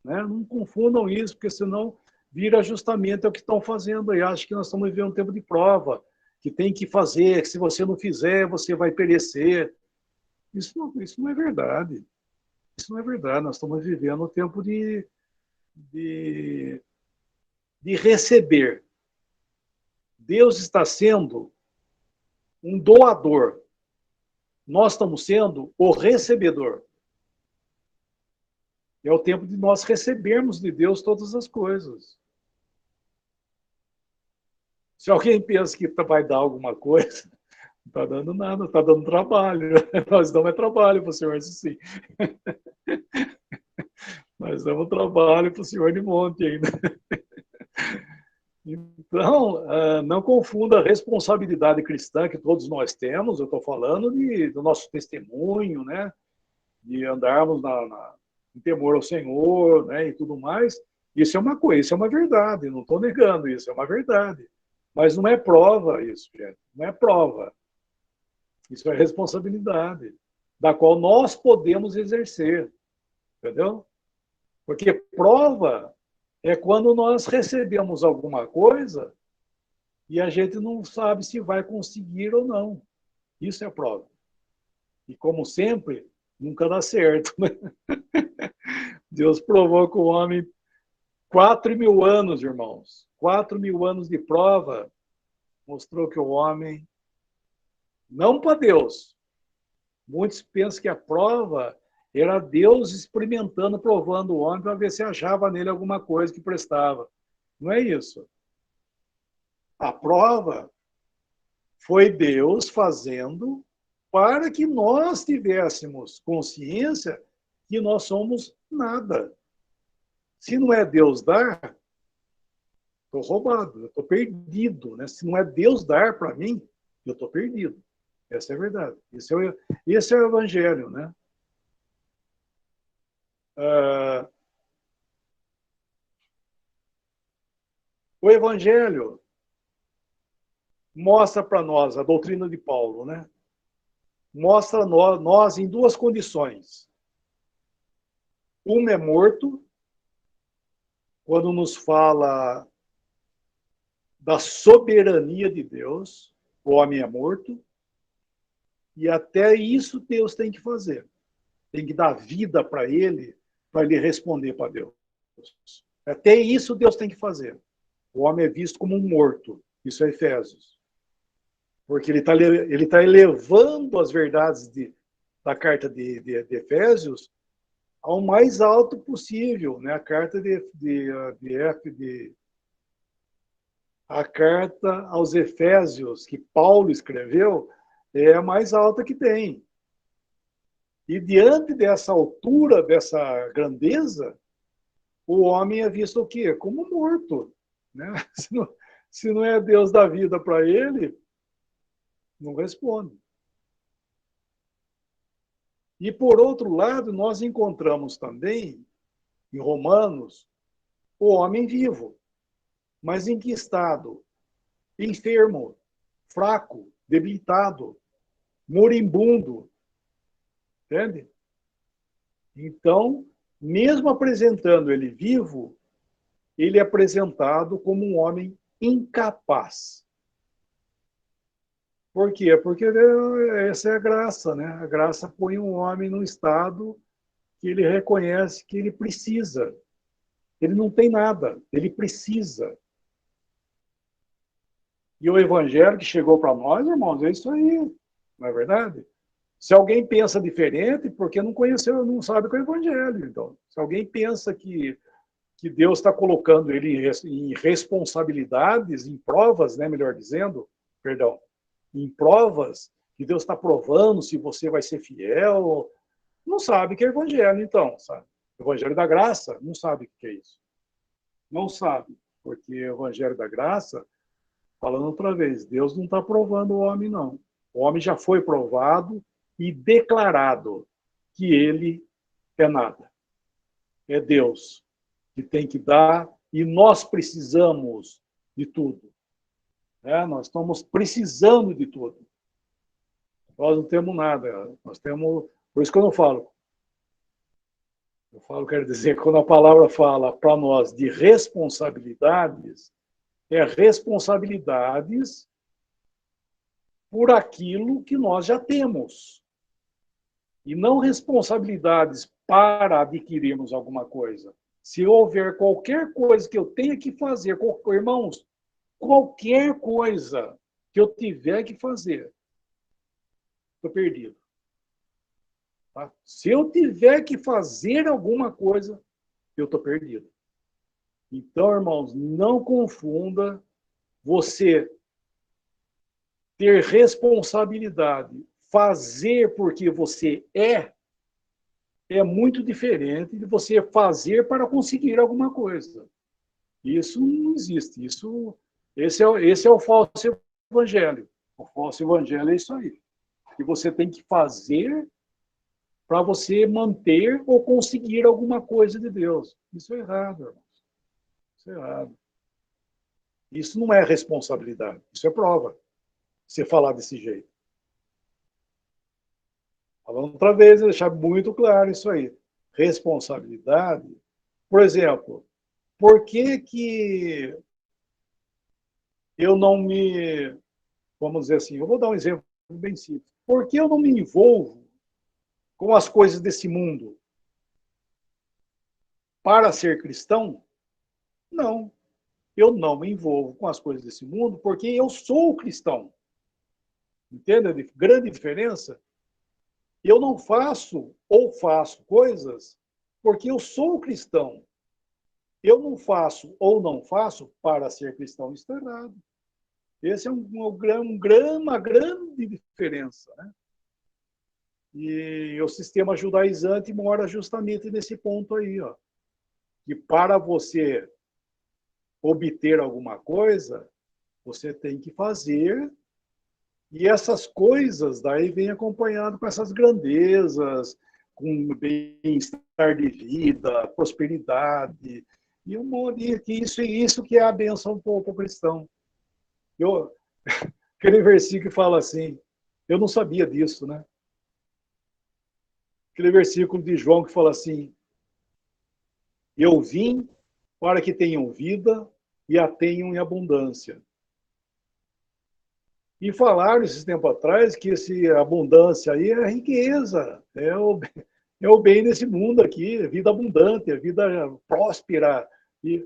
Né? Não confundam isso, porque senão vira justamente o que estão fazendo aí. Acho que nós estamos vivendo um tempo de prova, que tem que fazer, que se você não fizer, você vai perecer. Isso não é verdade. Isso não é verdade. Nós estamos vivendo um tempo de receber. Deus está sendo um doador. Nós estamos sendo o recebedor. É o tempo de nós recebermos de Deus todas as coisas. Se alguém pensa que vai dar alguma coisa, não está dando nada, está dando trabalho. Nós damos trabalho para o Senhor, isso sim. Nós damos trabalho para o Senhor de monte ainda. Então, não confunda a responsabilidade cristã que todos nós temos, eu estou falando do nosso testemunho, né? De andarmos em temor ao Senhor, né? E tudo mais. Isso é uma coisa, isso é uma verdade, não estou negando isso, é uma verdade. Mas não é prova isso, gente, não é prova. Isso é responsabilidade, da qual nós podemos exercer, entendeu? Porque prova é quando nós recebemos alguma coisa e a gente não sabe se vai conseguir ou não. Isso é a prova. E, como sempre, nunca dá certo. Né? Deus provou que o homem 4.000 anos, irmãos. 4.000 anos de prova mostrou que o homem, não para Deus. Muitos pensam que a prova era Deus experimentando, provando o homem para ver se achava nele alguma coisa que prestava. Não é isso. A prova foi Deus fazendo para que nós tivéssemos consciência que nós somos nada. Se não é Deus dar, estou roubado, eu estou perdido. Né? Se não é Deus dar para mim, eu estou perdido. Essa é a verdade. Esse é o Evangelho. Né? O Evangelho mostra para nós, a doutrina de Paulo, né? Mostra nós em duas condições. Uma é morto, quando nos fala da soberania de Deus, o homem é morto, e até isso Deus tem que fazer. Tem que dar vida para ele responder para Deus. Até isso Deus tem que fazer. O homem é visto como um morto. Isso é Efésios. Porque ele tá elevando as verdades da carta de Efésios ao mais alto possível. Né? A carta a carta aos Efésios, que Paulo escreveu, é a mais alta que tem. E diante dessa altura, dessa grandeza, o homem é visto o quê? Como morto. Né? Se não é Deus da vida para ele, não responde. E, por outro lado, nós encontramos também, em Romanos, o homem vivo. Mas em que estado? Enfermo, fraco, debilitado, moribundo. Entende? Então, mesmo apresentando ele vivo, ele é apresentado como um homem incapaz. Por quê? Porque essa é a graça, né? A graça põe um homem num estado que ele reconhece que ele precisa. Ele não tem nada, ele precisa. E o evangelho que chegou para nós, irmãos, é isso aí, não é verdade? Se alguém pensa diferente, porque não conheceu, não sabe o que é o evangelho. Então, se alguém pensa que Deus está colocando ele em responsabilidades, em provas, né, melhor dizendo, perdão, em provas, que Deus está provando se você vai ser fiel, não sabe o que é evangelho, então, sabe? O evangelho da graça, não sabe o que é isso. Não sabe, porque o evangelho da graça, falando outra vez, Deus não está provando o homem, não. O homem já foi provado e declarado que ele é nada. É Deus que tem que dar e nós precisamos de tudo. Nós estamos precisando de tudo. Nós não temos nada. Nós temos. Por isso que eu não falo. Quero dizer, quando a palavra fala para nós de responsabilidades, é responsabilidades por aquilo que nós já temos. E não responsabilidades para adquirirmos alguma coisa. Se houver qualquer coisa que eu tenha que fazer, irmãos, qualquer coisa que eu tiver que fazer, estou perdido. Tá? Se eu tiver que fazer alguma coisa, eu estou perdido. Então, irmãos, não confunda você ter responsabilidade, fazer porque você é muito diferente de você fazer para conseguir alguma coisa. Isso não existe. Esse é o falso evangelho. O falso evangelho é isso aí. Que você tem que fazer para você manter ou conseguir alguma coisa de Deus. Isso é errado, irmãos. Isso é errado. Isso não é responsabilidade. Isso é prova. Você falar desse jeito. Falando outra vez, deixar muito claro isso aí. Responsabilidade. Por exemplo, por que eu não me... Vamos dizer assim, eu vou dar um exemplo bem simples. Por que eu não me envolvo com as coisas desse mundo para ser cristão? Não, eu não me envolvo com as coisas desse mundo porque eu sou cristão. Entende a grande diferença? Eu não faço ou faço coisas porque eu sou cristão. Eu não faço ou não faço para ser cristão. Isso está errado. Esse é uma grande diferença. Né? E o sistema judaizante mora justamente nesse ponto aí, ó, que para você obter alguma coisa, você tem que fazer, e essas coisas daí vêm acompanhado com essas grandezas, com bem-estar de vida, prosperidade, e um monte que isso que é a benção para o cristão. Aquele versículo que fala assim, eu não sabia disso, né? Aquele versículo de João que fala assim, eu vim para que tenham vida e a tenham em abundância. E falaram esses tempos atrás que essa abundância aí é a riqueza, é o bem desse mundo aqui, é vida abundante, é vida próspera. E,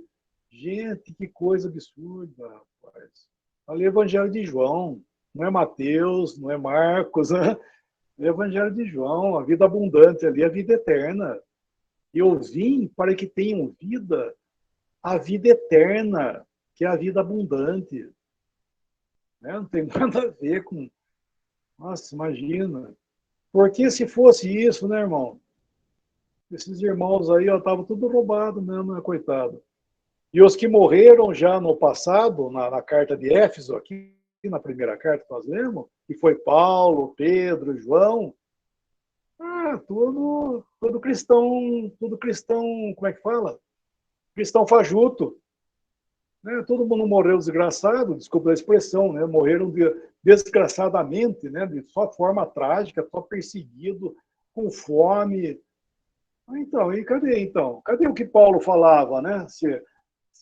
gente, que coisa absurda, rapaz. Ali é o Evangelho de João, não é Mateus, não é Marcos, né? É o Evangelho de João, a vida abundante ali, a vida eterna. E eu vim para que tenham vida, a vida eterna, que é a vida abundante. Né? Não tem nada a ver com... Nossa, imagina. Porque se fosse isso, né, irmão? Esses irmãos aí, ó, estavam tudo roubado mesmo, né, coitado. E os que morreram já no passado, na carta de Éfeso, aqui na primeira carta que nós lemos, que foi Paulo, Pedro, João, tudo cristão, como é que fala? Cristão fajuto. Né? Todo mundo morreu desgraçado, desculpa a expressão, né? Morreram desgraçadamente, né? De só forma trágica, só perseguido, com fome. Então, e cadê então? Cadê o que Paulo falava, né? Se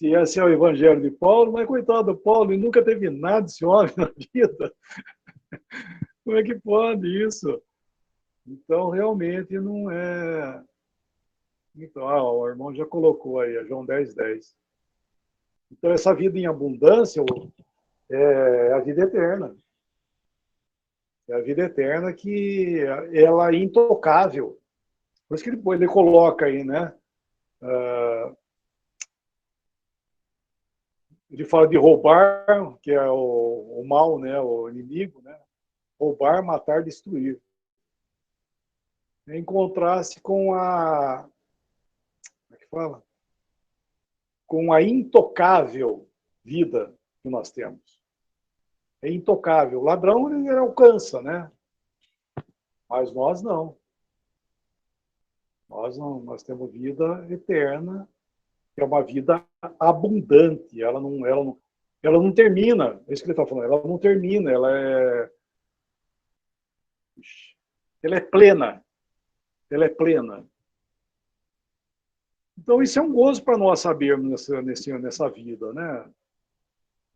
esse é o evangelho de Paulo, mas coitado do Paulo, ele nunca teve nada desse homem na vida. Como é que pode isso? Então, realmente não é. Então, o irmão já colocou aí, João 10:10. Então, essa vida em abundância é a vida eterna. É a vida eterna que ela é intocável. Por isso que ele coloca aí, né? Ele fala de roubar, que é o mal, né? O inimigo, né? Roubar, matar, destruir. Em contraste com a... Como é que fala? Com a intocável vida que nós temos. É intocável. O ladrão, ele alcança, né? Mas nós não. Nós não. Nós temos vida eterna, que é uma vida abundante. Ela não termina. É isso que ele está falando. Ela não termina. Ela é plena. Ela é plena. Então, isso é um gozo para nós sabermos nessa vida, né?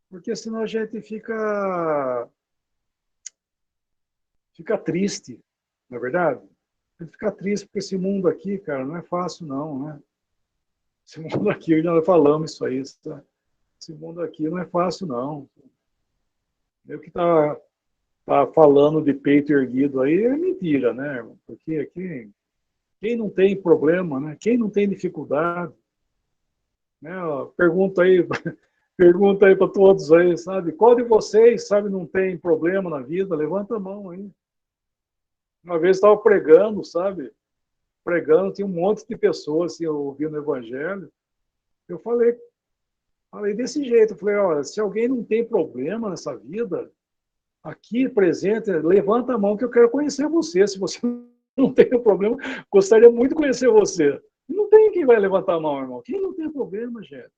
Porque senão a gente fica triste, não é verdade? A gente fica triste porque esse mundo aqui, cara, não é fácil não, né? Esse mundo aqui, nós falamos isso aí, esse mundo aqui não é fácil não. Eu que tá falando de peito erguido aí é mentira, né, irmão? Porque aqui, quem não tem problema, né? Quem não tem dificuldade, né? Pergunta aí, pergunta aí para todos aí, sabe? Qual de vocês, sabe, não tem problema na vida? Levanta a mão aí. Uma vez estava pregando, sabe? Pregando, tinha um monte de pessoas assim, ouvindo o evangelho. Eu falei desse jeito, eu falei, olha, se alguém não tem problema nessa vida, aqui presente, levanta a mão que eu quero conhecer você. Se você não tem problema, gostaria muito de conhecer você. Não tem quem vai levantar a mão, irmão. Quem não tem problema, gente?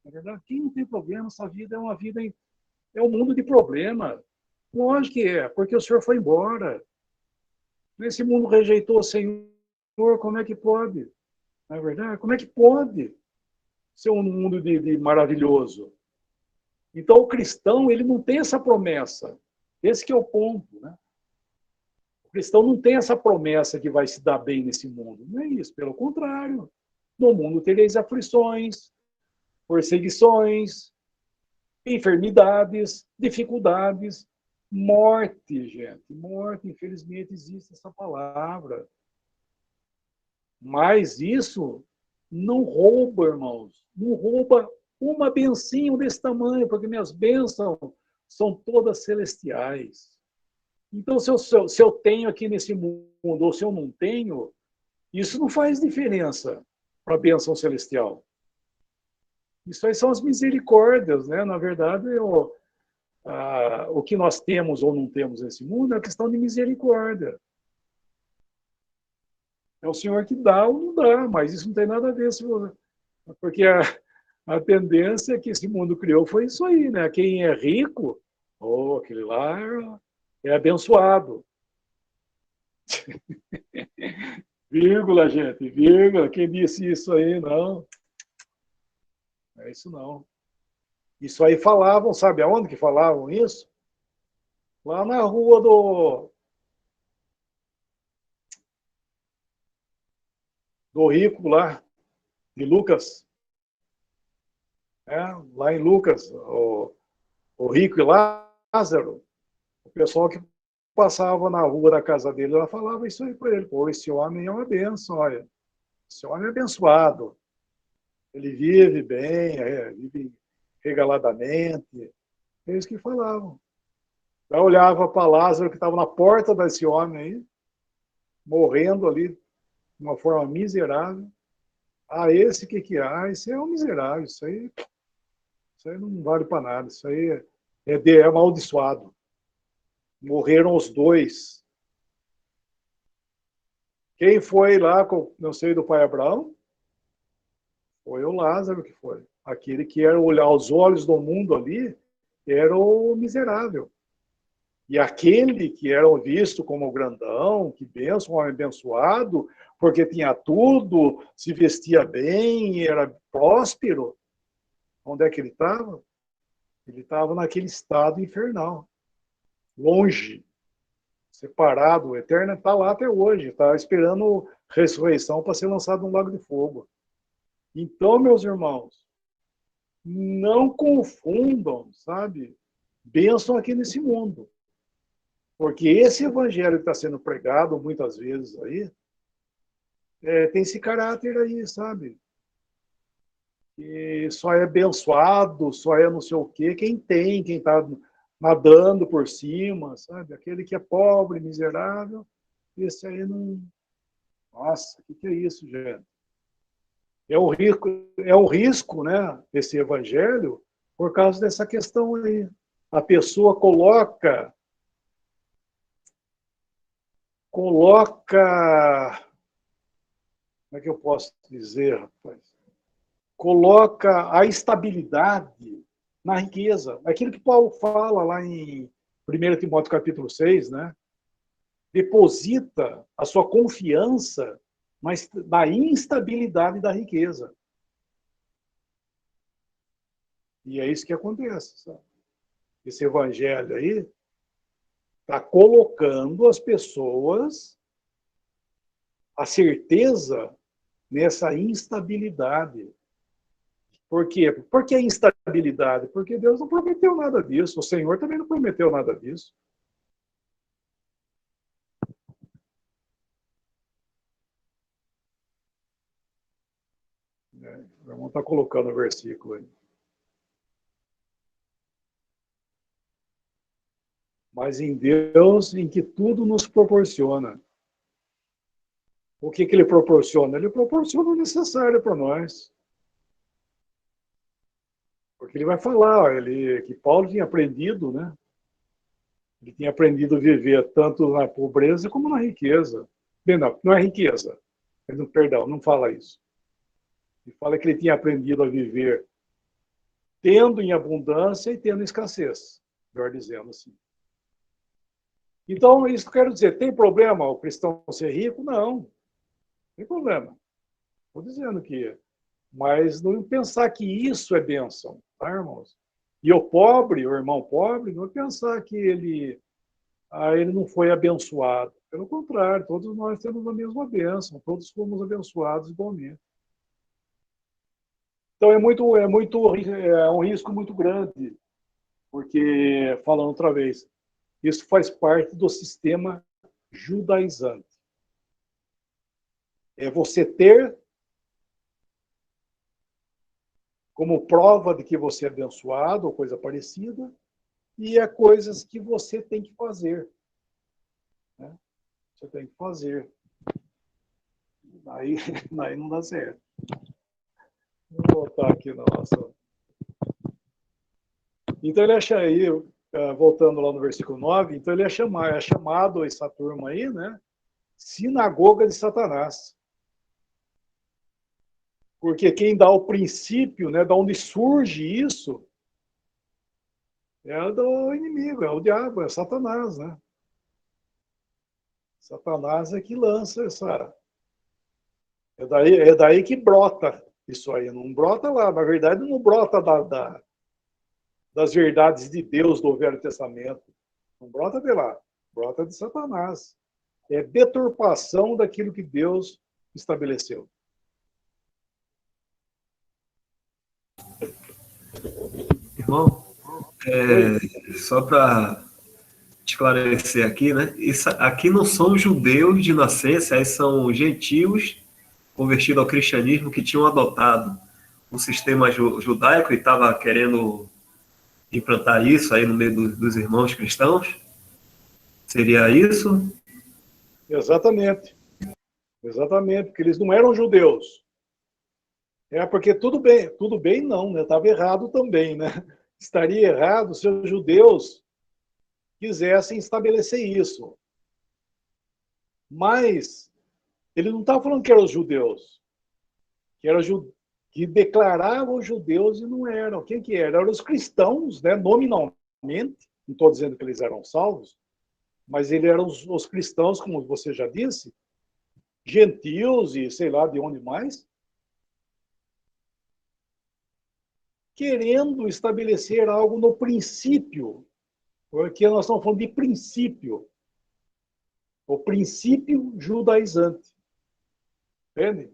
Na verdade, quem não tem problema, essa vida é uma vida, é um mundo de problema. Lógico que é, porque o senhor foi embora. Esse mundo rejeitou o Senhor, como é que pode? Não é verdade? Como é que pode ser um mundo de maravilhoso? Então, o cristão, ele não tem essa promessa. Esse que é o ponto, né? O cristão não tem essa promessa que vai se dar bem nesse mundo. Não é isso, pelo contrário. No mundo tereis aflições, perseguições, enfermidades, dificuldades, morte, gente. Morte, infelizmente, existe essa palavra. Mas isso não rouba, irmãos. Não rouba uma bencinho desse tamanho, porque minhas bênçãos são todas celestiais. Então, se eu tenho aqui nesse mundo ou se eu não tenho, isso não faz diferença para a bênção celestial. Isso aí são as misericórdias, né? Na verdade, o que nós temos ou não temos nesse mundo é a questão de misericórdia. É o Senhor que dá ou não dá, mas isso não tem nada a ver. Porque a tendência que esse mundo criou foi isso aí, né? Quem é rico, aquele lá é abençoado. Vírgula, gente, vírgula. Quem disse isso aí, não. É isso não. Isso aí falavam, sabe aonde que falavam isso? Lá na rua do rico lá, de Lucas. Lá em Lucas, o rico e Lázaro, o pessoal que passava na rua da casa dele, ela falava isso aí para ele. Pô, esse homem é uma bênção, olha. Esse homem é abençoado. Ele vive bem, vive regaladamente. É isso que falavam. Eu olhava para Lázaro, que estava na porta desse homem aí, morrendo ali de uma forma miserável. Esse que há? Esse é um miserável. Isso aí não vale para nada. Isso aí é amaldiçoado. Morreram os dois. Quem foi lá, não sei, do pai Abraão? Foi o Lázaro que foi. Aquele que era olhar aos olhos do mundo ali, era o miserável. E aquele que era visto como grandão, que benção, um homem abençoado, porque tinha tudo, se vestia bem, era próspero. Onde é que ele estava? Ele estava naquele estado infernal. Longe, separado, o Eterno está lá até hoje, está esperando ressurreição para ser lançado no lago de fogo. Então, meus irmãos, não confundam, sabe, bênção aqui nesse mundo. Porque esse evangelho que está sendo pregado muitas vezes aí, tem esse caráter aí, sabe? Que só é abençoado, só é não sei o quê, quem está nadando por cima, sabe? Aquele que é pobre, miserável, esse aí não... Nossa, o que é isso, gente? É um risco, né, esse evangelho, por causa dessa questão aí. A pessoa coloca, como é que eu posso dizer, rapaz? Coloca a estabilidade na riqueza. Aquilo que Paulo fala lá em 1 Timóteo capítulo 6, né? Deposita a sua confiança na instabilidade da riqueza. E é isso que acontece, sabe? Esse evangelho aí está colocando as pessoas a certeza nessa instabilidade. Por quê? Por que a instabilidade? Porque Deus não prometeu nada disso. O Senhor também não prometeu nada disso. O irmão está colocando o versículo aí. Mas em Deus, em que tudo nos proporciona. O que ele proporciona? Ele proporciona o necessário para nós. Porque ele vai falar, que Paulo tinha aprendido, né? Ele tinha aprendido a viver tanto na pobreza como na riqueza. Bem, não é riqueza. Perdão, não fala isso. Ele fala que ele tinha aprendido a viver tendo em abundância e tendo em escassez. Melhor dizendo assim. Então, isso que eu quero dizer. Tem problema o cristão ser rico? Não. Não tem problema. Estou dizendo que... Mas não pensar que isso é bênção, tá, irmãos? E o irmão pobre, não pensar que ele não foi abençoado. Pelo contrário, todos nós temos a mesma bênção, todos fomos abençoados igualmente. Então é um risco muito grande, porque, falando outra vez, isso faz parte do sistema judaizante. É você ter como prova de que você é abençoado ou coisa parecida, e é coisas que você tem que fazer. Né? Você tem que fazer. Aí, aí não dá certo. Vou botar aqui na nossa. Então ele acha aí, voltando lá no versículo 9, então ele é chamado essa turma aí, né? Sinagoga de Satanás. Porque quem dá o princípio, né, da onde surge isso, é do inimigo, é o diabo, é Satanás, né? Satanás é que lança essa. É daí que brota isso aí. Não brota lá. Na verdade, não brota das verdades de Deus do Velho Testamento. Não brota de lá. Brota de Satanás. É deturpação daquilo que Deus estabeleceu. Irmão, Oi? só para esclarecer aqui, né? Isso aqui não são judeus de nascença, aí são gentios convertidos ao cristianismo que tinham adotado um sistema judaico e estava querendo implantar isso aí no meio dos irmãos cristãos. Seria isso? Exatamente. Exatamente, porque eles não eram judeus. É porque tudo bem não, né? Estava errado também, né? Estaria errado se os judeus quisessem estabelecer isso. Mas ele não estava falando que eram os judeus, que eram que declaravam judeus e não eram. Quem que era? Eram os cristãos, né? Nominalmente. Não estou dizendo que eles eram salvos, mas eles eram os cristãos, como você já disse, gentios e sei lá de onde mais, querendo estabelecer algo no princípio, porque nós estamos falando de princípio, o princípio judaizante. Entende?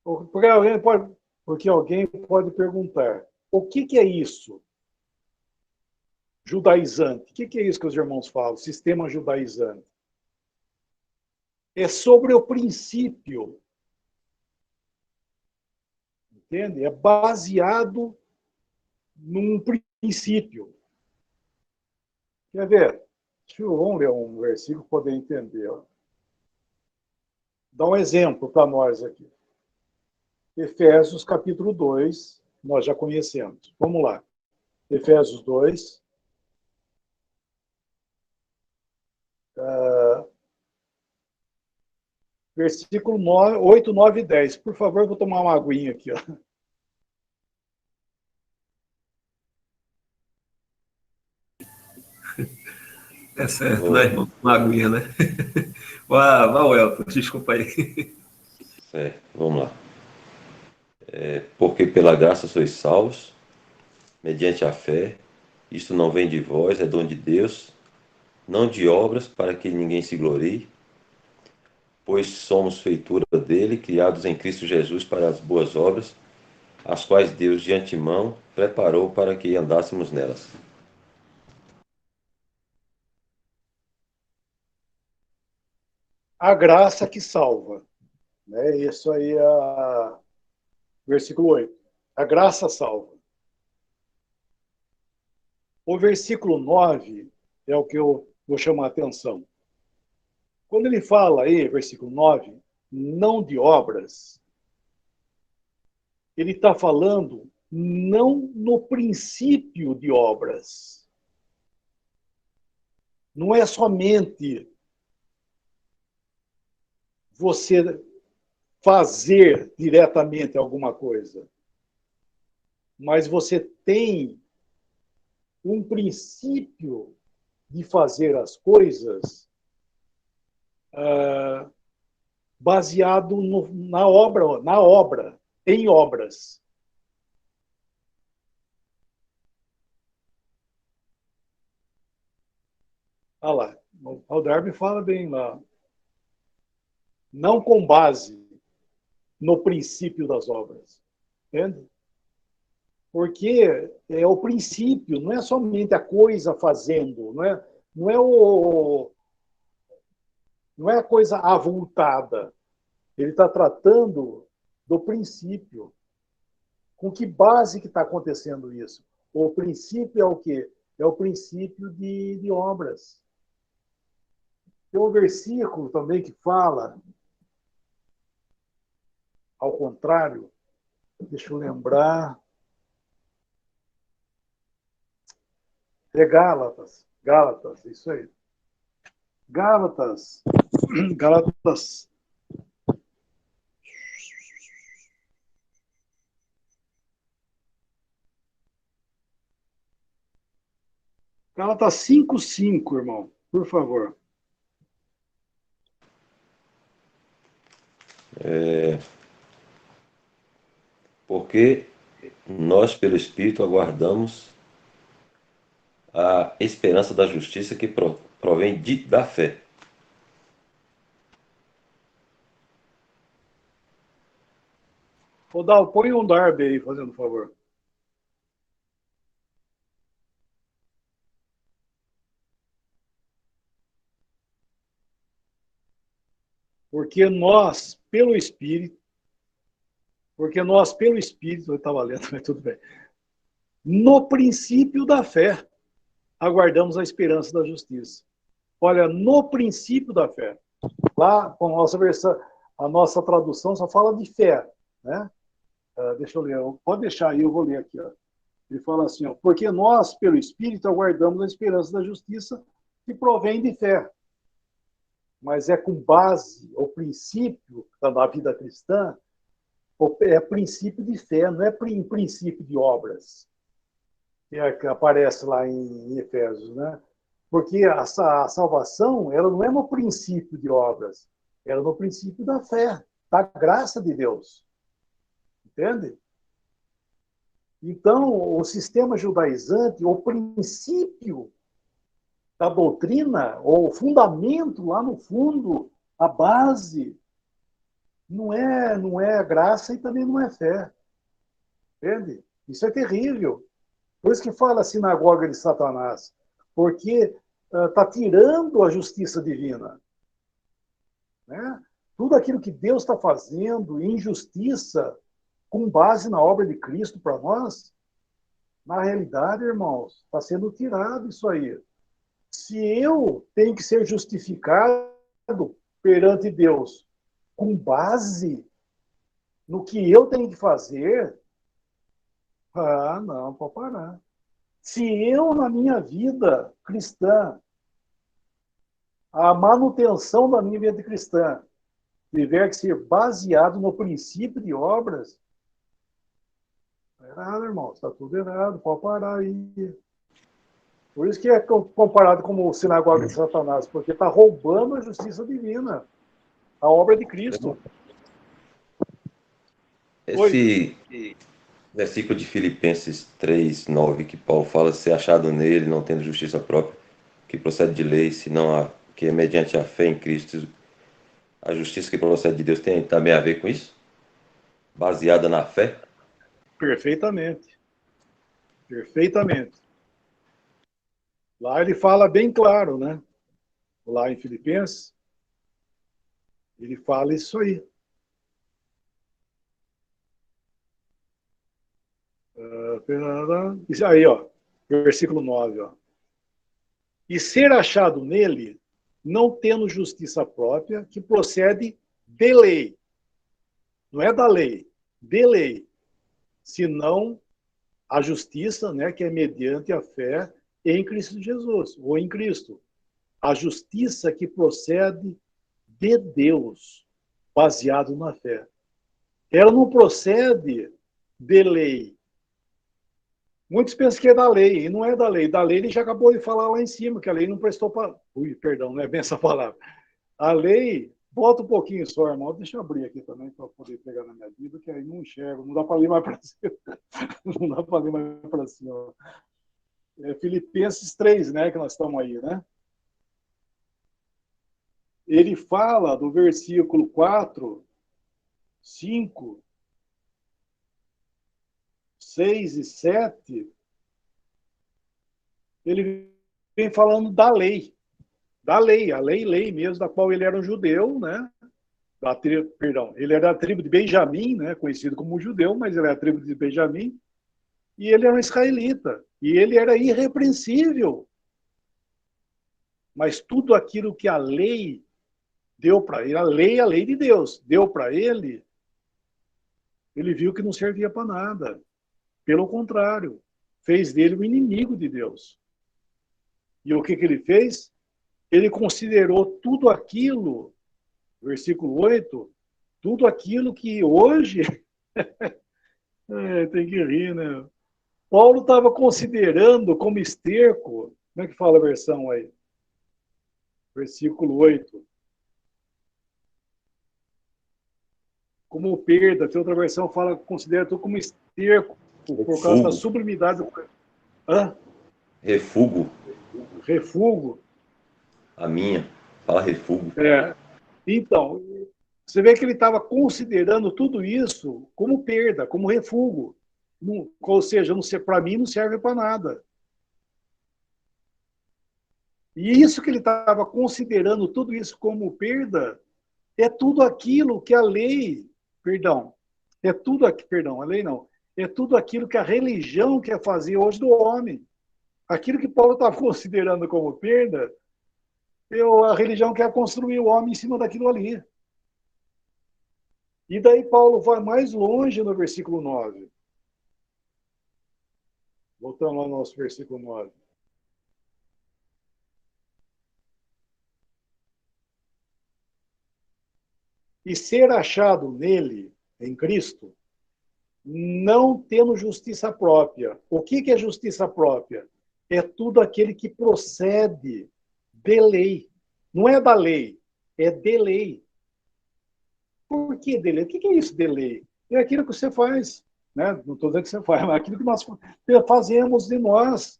Porque alguém pode perguntar, o que é isso? Judaizante. O que é isso que os irmãos falam? Sistema judaizante. É sobre o princípio. Entende? É baseado num princípio. Quer ver? Vamos ler um versículo para poder entender. Dá um exemplo para nós aqui. Efésios capítulo 2, nós já conhecemos. Vamos lá. Efésios 2, versículo 9, 8, 9 e 10. Por favor, eu vou tomar uma aguinha aqui. Ó. É certo, né, irmão? Uma aguinha, né? Vá, Welton, desculpa aí. Certo, vamos lá. Porque pela graça sois salvos, mediante a fé. Isto não vem de vós, é dom de Deus, não de obras, para que ninguém se glorie, pois somos feitura dele, criados em Cristo Jesus para as boas obras, as quais Deus de antemão preparou para que andássemos nelas. A graça que salva. Né? Isso aí é versículo 8. A graça salva. O versículo 9 é o que eu vou chamar a atenção. Quando ele fala aí, versículo 9, não de obras, ele está falando não no princípio de obras. Não é somente você fazer diretamente alguma coisa, mas você tem um princípio de fazer as coisas baseado na obra, em obras. Olha lá, o Darby fala bem lá. Não com base no princípio das obras. Entende? Porque é o princípio, não é somente a coisa fazendo, não é, não é a coisa avultada. Ele está tratando do princípio. Com que base que está acontecendo isso? O princípio é o quê? É o princípio de obras. Tem um versículo também que fala, ao contrário, deixa eu lembrar, é Gálatas, Gálatas, isso aí. Gálatas, Gálatas, Gálatas 5:5, irmão, por favor. Porque nós, pelo Espírito, aguardamos a esperança da justiça que provém da fé. Ô, Dal, põe um Darby aí, fazendo favor. Porque nós, pelo Espírito, eu estava lendo, mas tudo bem. No princípio da fé, aguardamos a esperança da justiça. Olha, no princípio da fé. Lá, com a nossa versão, a nossa tradução só fala de fé, né? Deixa eu ler, pode deixar aí, eu vou ler aqui. Ó. Ele fala assim, ó, porque nós, pelo Espírito, aguardamos a esperança da justiça que provém de fé. Mas é com base, o princípio da vida cristã, é princípio de fé, não é princípio de obras, que aparece lá em Efésios, né? Porque a salvação, ela não é no princípio de obras, ela é no princípio da fé, da graça de Deus. Entende? Então, o sistema judaizante, o princípio da doutrina, o fundamento lá no fundo, a base, não é graça e também não é fé. Entende? Isso é terrível. Por isso que fala a sinagoga de Satanás, porque está tirando a justiça divina. Né? Tudo aquilo que Deus está fazendo em justiça, com base na obra de Cristo para nós, na realidade, irmãos, está sendo tirado isso aí. Se eu tenho que ser justificado perante Deus com base no que eu tenho que fazer, não, pode parar. Se eu, na minha vida cristã, a manutenção da minha vida cristã tiver que ser baseado no princípio de obras, tá errado, irmão, está tudo errado, pode parar aí. Por isso que é comparado como sinagoga de Satanás, porque está roubando a justiça divina, a obra de Cristo. Esse versículo de Filipenses 3:9, que Paulo fala, ser achado nele, não tendo justiça própria, que procede de lei, senão que é mediante a fé em Cristo, a justiça que procede de Deus tem também a ver com isso? Baseada na fé? Perfeitamente. Perfeitamente. Lá ele fala bem claro, né? Lá em Filipenses, ele fala isso aí. Isso aí, ó. Versículo 9, ó. E ser achado nele, não tendo justiça própria, que procede de lei. Não é da lei, de lei. Senão a justiça, né, que é mediante a fé em Cristo Jesus, ou em Cristo. A justiça que procede de Deus, baseado na fé. Ela não procede de lei. Muitos pensam que é da lei, e não é da lei. Da lei ele já acabou de falar lá em cima, que a lei não prestou para... Perdão, não é bem essa palavra. A lei, bota um pouquinho só, irmão. Deixa eu abrir aqui também para poder pegar na minha vida, que aí não enxergo, não dá para ler mais para cima. Não dá para ler mais para cima. É Filipenses 3, né, que nós estamos aí, né? Ele fala do versículo 4, 5, 6 e 7, ele vem falando da lei, a lei mesmo, da qual ele era um judeu, né? Perdão, ele era da tribo de Benjamim, né? Conhecido como judeu, mas ele era da tribo de Benjamim, e ele era um israelita, e ele era irrepreensível. Mas tudo aquilo que a lei deu para ele, a lei de Deus, deu para ele, ele viu que não servia para nada. Pelo contrário, fez dele um inimigo de Deus. E o que ele fez? Ele considerou tudo aquilo, versículo 8, tudo aquilo que hoje... tem que rir, né? Paulo estava considerando como esterco, como é que fala a versão aí? Versículo 8. Como perda, tem outra versão fala, considera tudo como esterco, por causa da sublimidade. Hã? Refúgio. Refúgio. A minha. Fala refúgio. Então, você vê que ele estava considerando tudo isso como perda, como refúgio. Ou seja, para mim não serve para nada. E isso que ele estava considerando, tudo isso como perda, é tudo aquilo que a lei, a lei não, é tudo aquilo que a religião quer fazer hoje do homem. Aquilo que Paulo estava considerando como perda, a religião quer construir o homem em cima daquilo ali. E daí Paulo vai mais longe no versículo 9. Voltando lá no nosso versículo 9. E ser achado nele, em Cristo, não tendo justiça própria. O que é justiça própria? É tudo aquele que procede de lei. Não é da lei, é de lei. Por que de lei? O que é isso de lei? É aquilo que você faz. Né? Não estou dizendo que você faz, mas aquilo que nós fazemos de nós.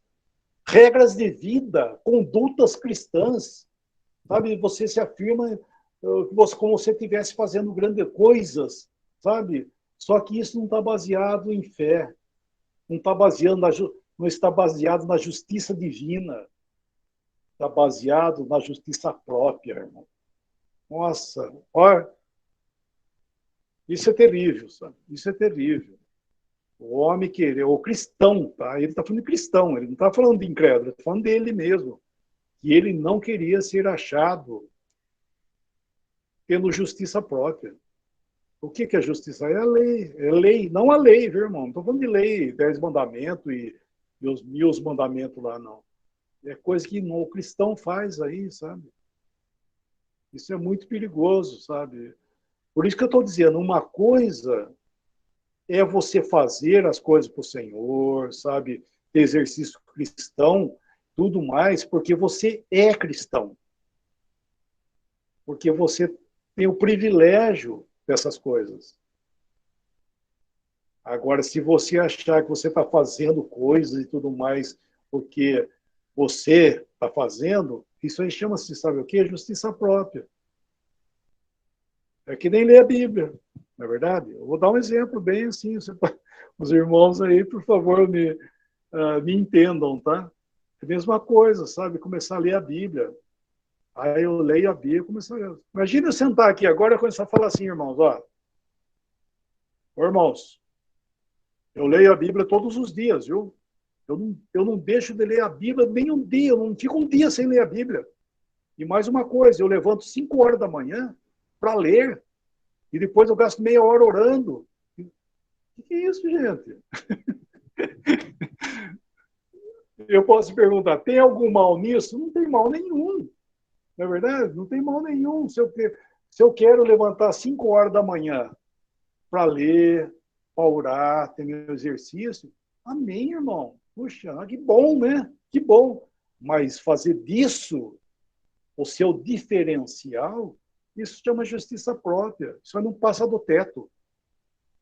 Regras de vida, condutas cristãs. Sabe? Você se afirma como se estivesse fazendo grandes coisas, sabe? Só que isso não está baseado em fé, não está baseado na justiça divina, está baseado na justiça própria, irmão. Nossa, olha, isso é terrível, sabe? Isso é terrível. O homem querer, o cristão, tá? Ele está falando de cristão, ele não está falando de incrédulo, ele está falando dele mesmo, que ele não queria ser achado tendo justiça própria. O que é justiça? É a lei. É lei, não a lei, viu, irmão? Não estou falando de lei, 10 mandamentos e os 1000 mandamentos lá, não. É coisa que o cristão faz aí, sabe? Isso é muito perigoso, sabe? Por isso que eu estou dizendo, uma coisa é você fazer as coisas para o Senhor, sabe? Ter exercício cristão, tudo mais, porque você é cristão. Porque você tem o privilégio dessas coisas. Agora, se você achar que você está fazendo coisas e tudo mais porque você está fazendo, isso aí chama-se, sabe o quê? Justiça própria. É que nem ler a Bíblia, não é verdade? Eu vou dar um exemplo bem assim. Os irmãos aí, por favor, me entendam, tá? É a mesma coisa, sabe? Começar a ler a Bíblia. Aí eu leio a Bíblia e começo a ler. Imagina eu sentar aqui agora e começar a falar assim, irmãos, ó. Ô, irmãos, eu leio a Bíblia todos os dias, viu? Eu não deixo de ler a Bíblia nem um dia, eu não fico um dia sem ler a Bíblia. E mais uma coisa, eu levanto 5 horas da manhã para ler, e depois eu gasto meia hora orando. O que é isso, gente? Eu posso perguntar, tem algum mal nisso? Não tem mal nenhum. Não é verdade? Não tem mal nenhum. Se eu quero levantar 5 horas da manhã para ler, para orar, ter meu exercício, amém, irmão. Puxa, que bom, né? Que bom. Mas fazer disso o seu diferencial, isso chama justiça própria. Isso não passa do teto.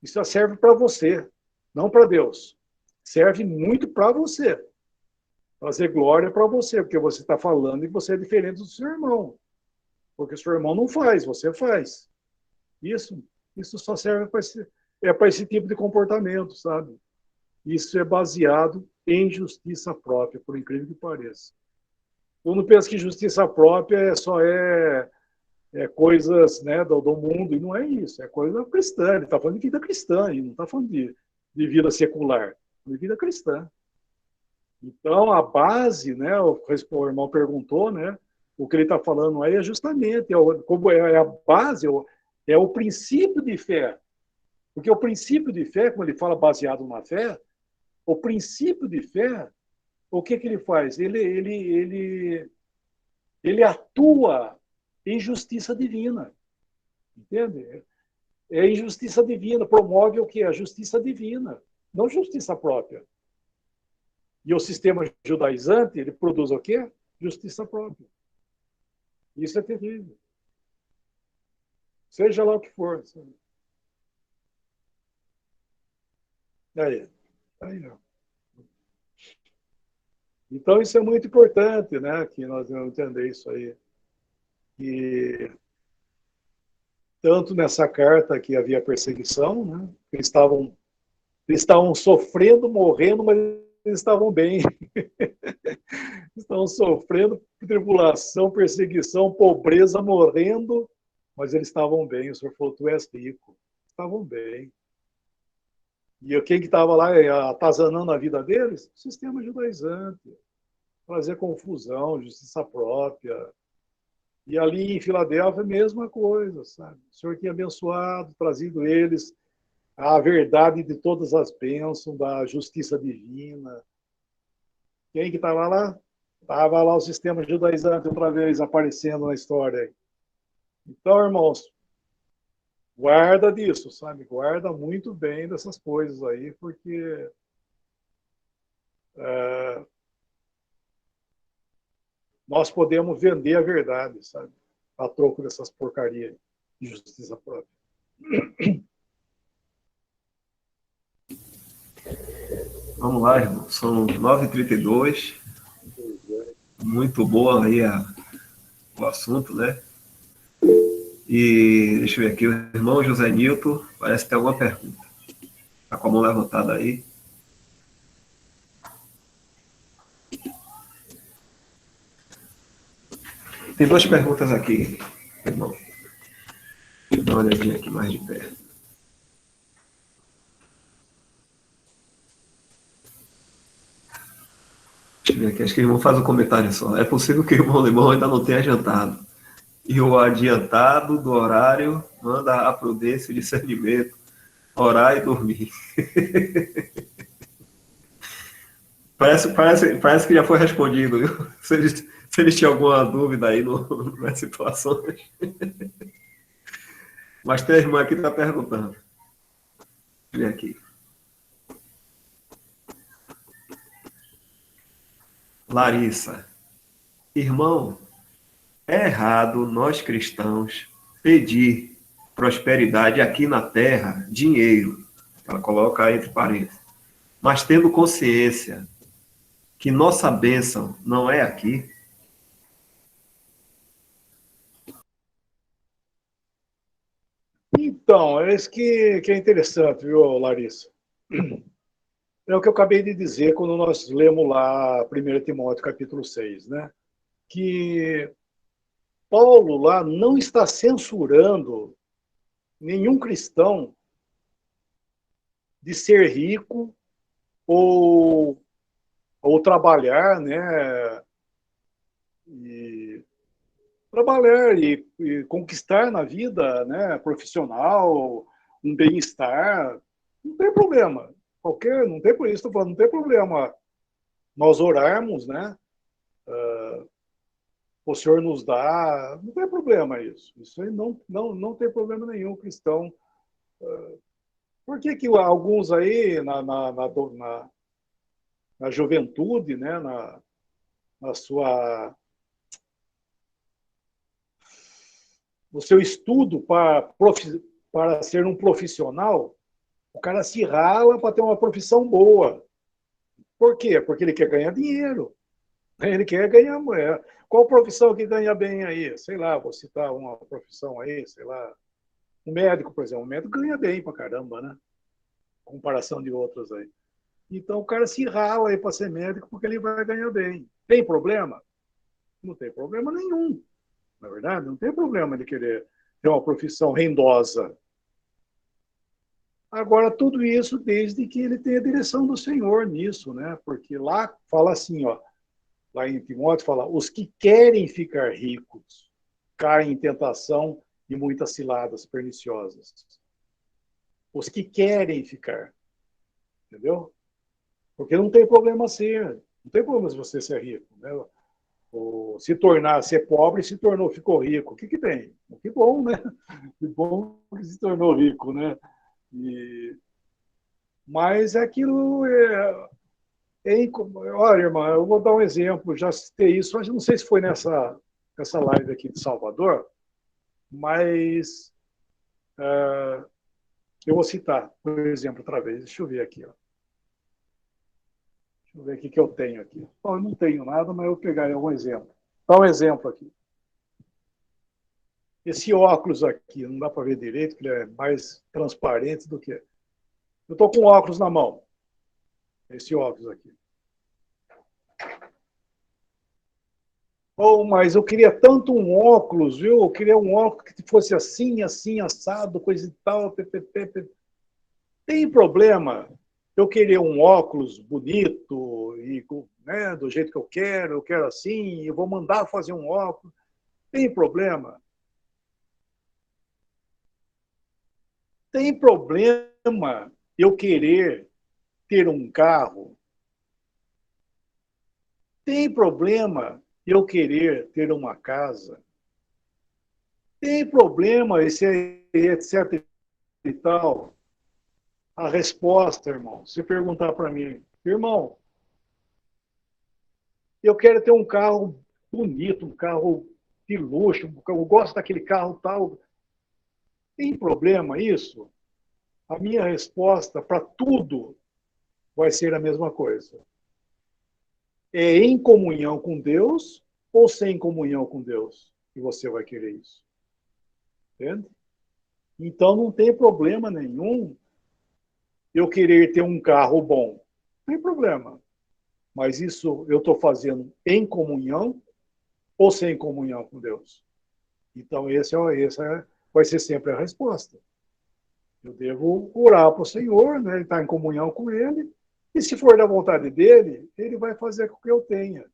Isso serve para você, não para Deus. Serve muito para você. Fazer glória para você, porque você está falando e você é diferente do seu irmão. Porque o seu irmão não faz, você faz. Isso só serve para esse tipo de comportamento, sabe? Isso é baseado em justiça própria, por incrível que pareça. Eu não penso que justiça própria só coisas, né, do mundo, e não é isso, é coisa cristã. Ele está falando de vida cristã, e não está falando de vida secular, de vida cristã. Então, a base, né, o irmão perguntou, né, o que ele está falando aí é justamente, como é a base, é o princípio de fé. Porque o princípio de fé, como ele fala baseado na fé, o princípio de fé, o que ele faz? Ele atua em justiça divina. Entende? É injustiça divina, promove o quê? A justiça divina, não justiça própria. E o sistema judaizante, ele produz o quê? Justiça própria. Isso é terrível. Seja lá o que for. Aí. Aí, ó. Então, isso é muito importante, né? Que nós vamos entender isso aí. E tanto nessa carta que havia perseguição, né? Eles estavam sofrendo, morrendo, mas eles estavam bem. Estavam sofrendo tribulação, perseguição, pobreza, morrendo, mas eles estavam bem. O Senhor falou, tu és rico. Estavam bem. E quem que estava lá atazanando a vida deles? O sistema judaizante. Trazer confusão, justiça própria. E ali em Filadélfia, a mesma coisa, sabe? O Senhor tinha abençoado, trazido eles a verdade de todas as bênçãos, da justiça divina. Quem que estava lá? Estava lá o sistema judaizante outra vez aparecendo na história. Então, irmãos, guarda disso, sabe? Guarda muito bem dessas coisas aí, porque nós podemos vender a verdade, sabe? A troco dessas porcarias de justiça própria. Vamos lá, irmão. São 9h32. Muito boa aí o assunto, né? E deixa eu ver aqui, o irmão José Nilton parece que tem alguma pergunta. Está com a mão levantada aí. Tem duas perguntas aqui, irmão. Deixa eu dar uma olhadinha aqui mais de perto. Deixa eu ver aqui, acho que o irmão faz um comentário só. É possível que o irmão Limão ainda não tenha jantado. E o adiantado do horário manda a prudência e o discernimento, orar e dormir. Parece que já foi respondido, viu? Se eles tinham alguma dúvida aí nas situações. Mas tem a irmã aqui que está perguntando. Deixa eu ver aqui. Larissa. Irmão, é errado nós cristãos pedir prosperidade aqui na terra, dinheiro. Ela coloca entre parênteses. Mas tendo consciência que nossa bênção não é aqui. Então, é isso que é interessante, viu, Larissa? É o que eu acabei de dizer quando nós lemos lá 1 Timóteo capítulo 6, né? Que Paulo lá não está censurando nenhum cristão de ser rico ou trabalhar, né? E trabalhar e conquistar na vida, né? Profissional, um bem-estar, não tem problema. Não tem por isso, estou falando, não tem problema nós orarmos, né? O Senhor nos dá, não tem problema isso. Isso aí não tem problema nenhum, cristão. Por que alguns aí, na juventude, né, na sua, no seu estudo para ser um profissional, o cara se rala para ter uma profissão boa. Por quê? Porque ele quer ganhar dinheiro. Ele quer ganhar mulher. Qual profissão que ganha bem aí? Sei lá, vou citar uma profissão aí, sei lá. Um médico, por exemplo. Um médico ganha bem pra caramba, né? Comparação de outros aí. Então o cara se rala aí para ser médico porque ele vai ganhar bem. Tem problema? Não tem problema nenhum. Na verdade, não tem problema de querer ter uma profissão rendosa. Agora, tudo isso desde que ele tenha a direção do Senhor nisso, né? Porque lá fala assim, ó, lá em Timóteo fala, os que querem ficar ricos caem em tentação e muitas ciladas perniciosas. Os que querem ficar, entendeu? Porque não tem problema ser, não tem problema se você ser rico, né? Ou se tornar, ser pobre, se tornou, ficou rico. O que que tem? Que bom, né? Que bom que se tornou rico, né? E, mas aquilo olha, irmã, eu vou dar um exemplo, já citei isso, mas não sei se foi nessa live aqui de Salvador, mas eu vou citar, por exemplo, outra vez. Deixa eu ver aqui. Ó. Deixa eu ver o que eu tenho aqui. Bom, eu não tenho nada, mas eu vou pegar algum exemplo. Dá um exemplo aqui. Esse óculos aqui, não dá para ver direito, porque ele é mais transparente do que... Eu estou com óculos na mão. Esse óculos aqui. Oh, mas eu queria tanto um óculos, viu? Eu queria um óculos que fosse assim, assim, assado, coisa e tal. Tem problema eu querer um óculos bonito, e, né, do jeito que eu quero assim, eu vou mandar fazer um óculos. Tem problema? Tem problema eu querer ter um carro? Tem problema eu querer ter uma casa? Tem problema esse etc e tal? A resposta, irmão, se perguntar para mim, irmão, eu quero ter um carro bonito, um carro de luxo, eu gosto daquele carro tal. Tem problema isso? A minha resposta para tudo vai ser a mesma coisa. É em comunhão com Deus ou sem comunhão com Deus que você vai querer isso? Entende? Então não tem problema nenhum eu querer ter um carro bom. Não tem problema. Mas isso eu estou fazendo em comunhão ou sem comunhão com Deus? Então, essa vai ser sempre a resposta. Eu devo orar para o Senhor, né, estar em comunhão com Ele, e se for da vontade dele, Ele vai fazer com que eu tenha.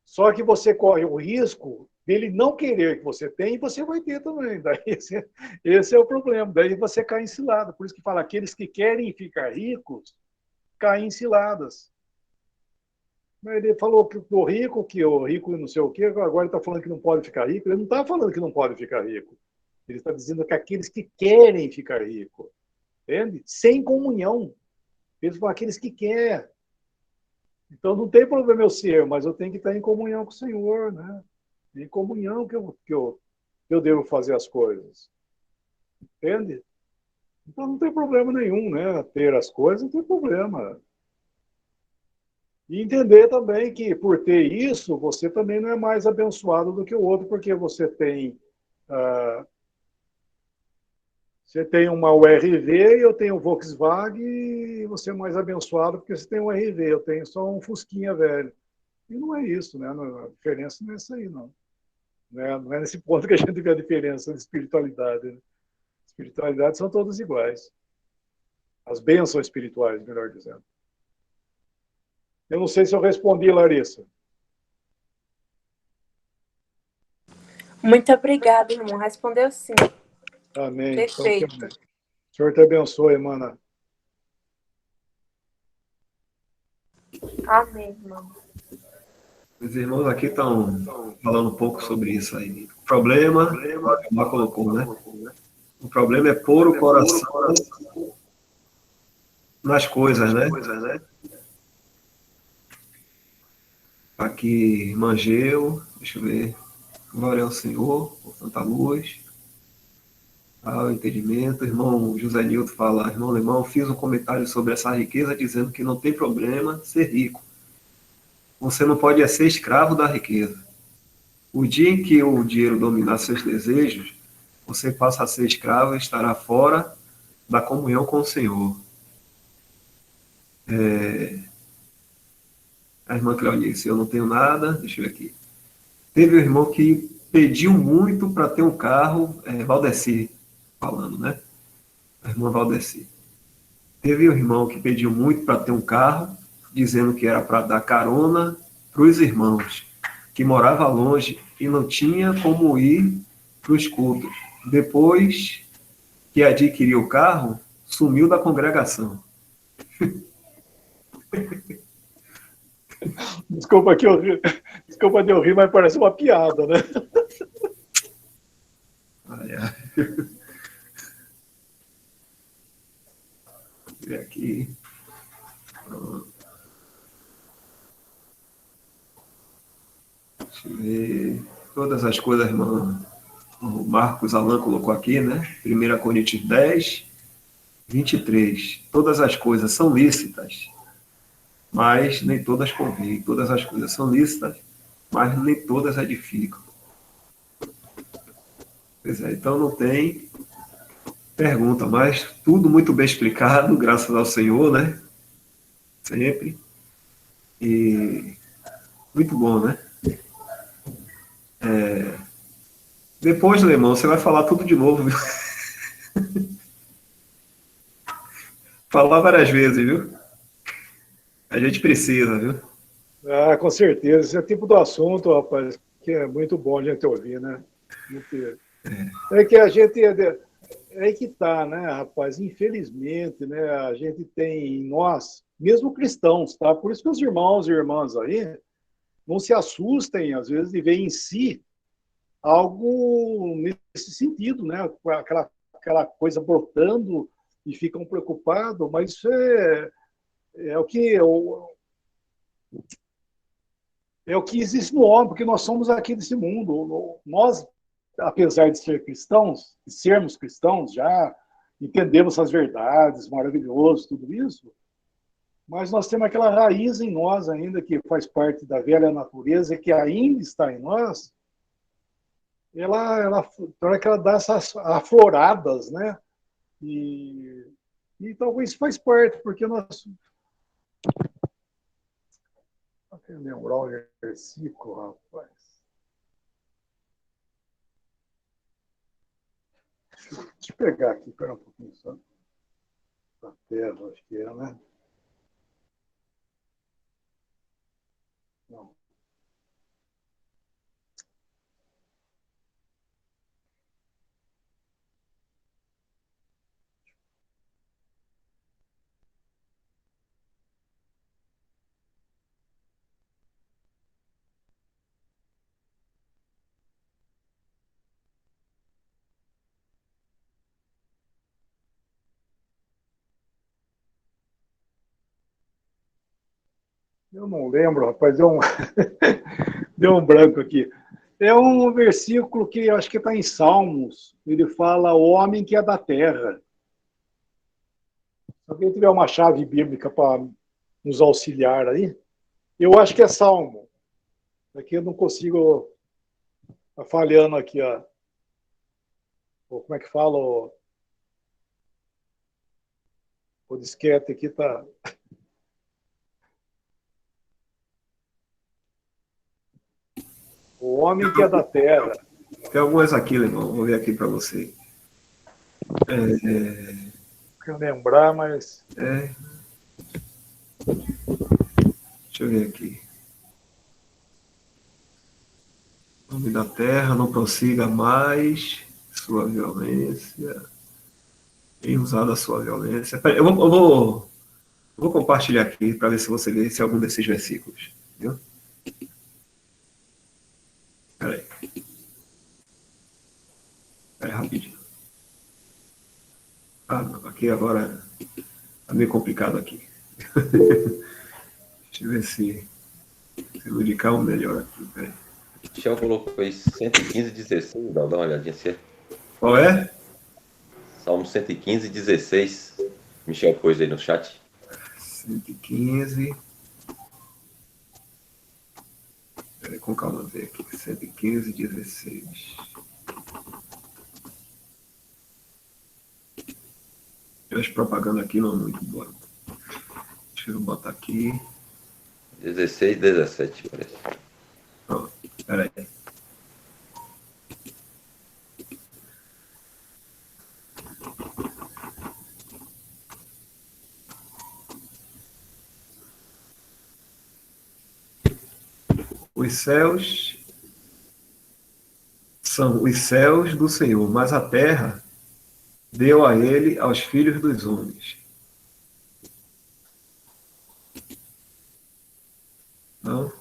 Só que você corre o risco dele não querer que você tenha, e você vai ter também. Daí esse é o problema. Daí você cai em cilada. Por isso que fala, aqueles que querem ficar ricos, caem em ciladas. Ele falou que o rico não sei o quê, agora ele está falando que não pode ficar rico. Ele não está falando que não pode ficar rico. Ele está dizendo que aqueles que querem ficar rico, entende? Sem comunhão. Ele falou aqueles que querem. Então não tem problema eu ser, mas eu tenho que estar em comunhão com o Senhor, né? Em comunhão que eu devo fazer as coisas. Entende? Então não tem problema nenhum, né? Ter as coisas não tem problema. E entender também que, por ter isso, você também não é mais abençoado do que o outro, porque você tem uma URV e eu tenho um Volkswagen e você é mais abençoado porque você tem um RV, eu tenho só um Fusquinha velho. E não é isso, né? A diferença não é essa aí, não. Não é nesse ponto que a gente vê a diferença de espiritualidade. Né? Espiritualidade são todos iguais. As bênçãos espirituais, melhor dizendo. Eu não sei se eu respondi, Larissa. Muito obrigada, irmão. Respondeu sim. Amém. Perfeito. Então, o Senhor te abençoe, mana. Amém, irmão. Os irmãos aqui estão falando um pouco sobre isso aí. O problema, o Mar colocou, né? O problema é pôr o coração nas coisas, né? Aqui, Mangeu, deixa eu ver. Glória ao Senhor, por tanta luz. O entendimento. O irmão José Nilton fala, irmão Lemão, fiz um comentário sobre essa riqueza dizendo que não tem problema ser rico. Você não pode ser escravo da riqueza. O dia em que o dinheiro dominar seus desejos, você passa a ser escravo e estará fora da comunhão com o Senhor. A irmã Cleonice disse, eu não tenho nada, deixa eu ver aqui. Teve um irmão que pediu muito para ter um carro, Valdeci falando, né? A irmã Valdeci. Teve um irmão que pediu muito para ter um carro, dizendo que era para dar carona para os irmãos, que morava longe e não tinha como ir para os cultos. Depois que adquiriu o carro, sumiu da congregação. Desculpa que eu ri, desculpa de eu rir, mas parece uma piada, né? Olha. Vou ver aqui. Pronto. Deixa eu ver. Todas as coisas, irmão. O Marcos Alan colocou aqui, né? 1 Coríntios 10, 23. Todas as coisas são lícitas, mas nem todas convêm. Todas as coisas são lícitas, mas nem todas edificam. Pois é, então não tem pergunta, mas tudo muito bem explicado, graças ao Senhor, né? Sempre. E muito bom, né? Depois, Lemão, você vai falar tudo de novo, viu? Falar várias vezes, viu? A gente precisa, viu? Ah, com certeza. Esse é o tipo do assunto, rapaz, que é muito bom a gente ouvir, né? É que a gente. É que tá, né, rapaz? Infelizmente, né, a gente tem em nós, mesmo cristãos, tá? Por isso que os irmãos e irmãs aí não se assustem, às vezes, de ver em si algo nesse sentido, né? Aquela coisa brotando e ficam preocupados, mas isso é o que é o que existe no homem, porque nós somos aqui desse mundo. Nós, apesar de ser cristãos, de sermos cristãos já, entendemos as verdades, maravilhoso, tudo isso, mas nós temos aquela raiz em nós ainda, que faz parte da velha natureza, que ainda está em nós, ela, que ela dá essas afloradas, né? E, e talvez faz parte, porque nós... Deixa eu lembrar um versículo, rapaz. Deixa eu pegar aqui, espera um pouquinho só. Da terra, acho que é, né? Não. Eu não lembro, rapaz, deu um branco aqui. É um versículo que eu acho que está em Salmos. Ele fala o homem que é da terra. Se alguém tiver uma chave bíblica para nos auxiliar aí, eu acho que é Salmo. Aqui eu não consigo. Está falhando aqui, ó. Como é que fala? O disquete aqui está. O homem que é da terra. Tem algumas aqui, Lemão. Vou ver aqui para você. Quero lembrar, mas. Deixa eu ver aqui. Nome da terra, não prossiga mais sua violência. Tem usado a sua violência. Pera, eu vou compartilhar aqui para ver se você vê se é algum desses versículos. Viu? Espera aí. Espera aí, rapidinho. Ah, não, aqui agora está meio complicado aqui. Deixa eu ver se eu indicar um melhor aqui. Pera aí. Michel colocou aí 115,16, dá uma olhadinha se é. Qual é? Salmo 115,16. Michel pôs aí no chat. 115. Peraí, com calma, ver aqui. 115,16. As propagandas aqui não é muito boa. Deixa Deixa eu botar aqui. 16, 17, parece. Pronto, peraí. Os céus são os céus do Senhor, mas a terra deu a ele aos filhos dos homens. Não?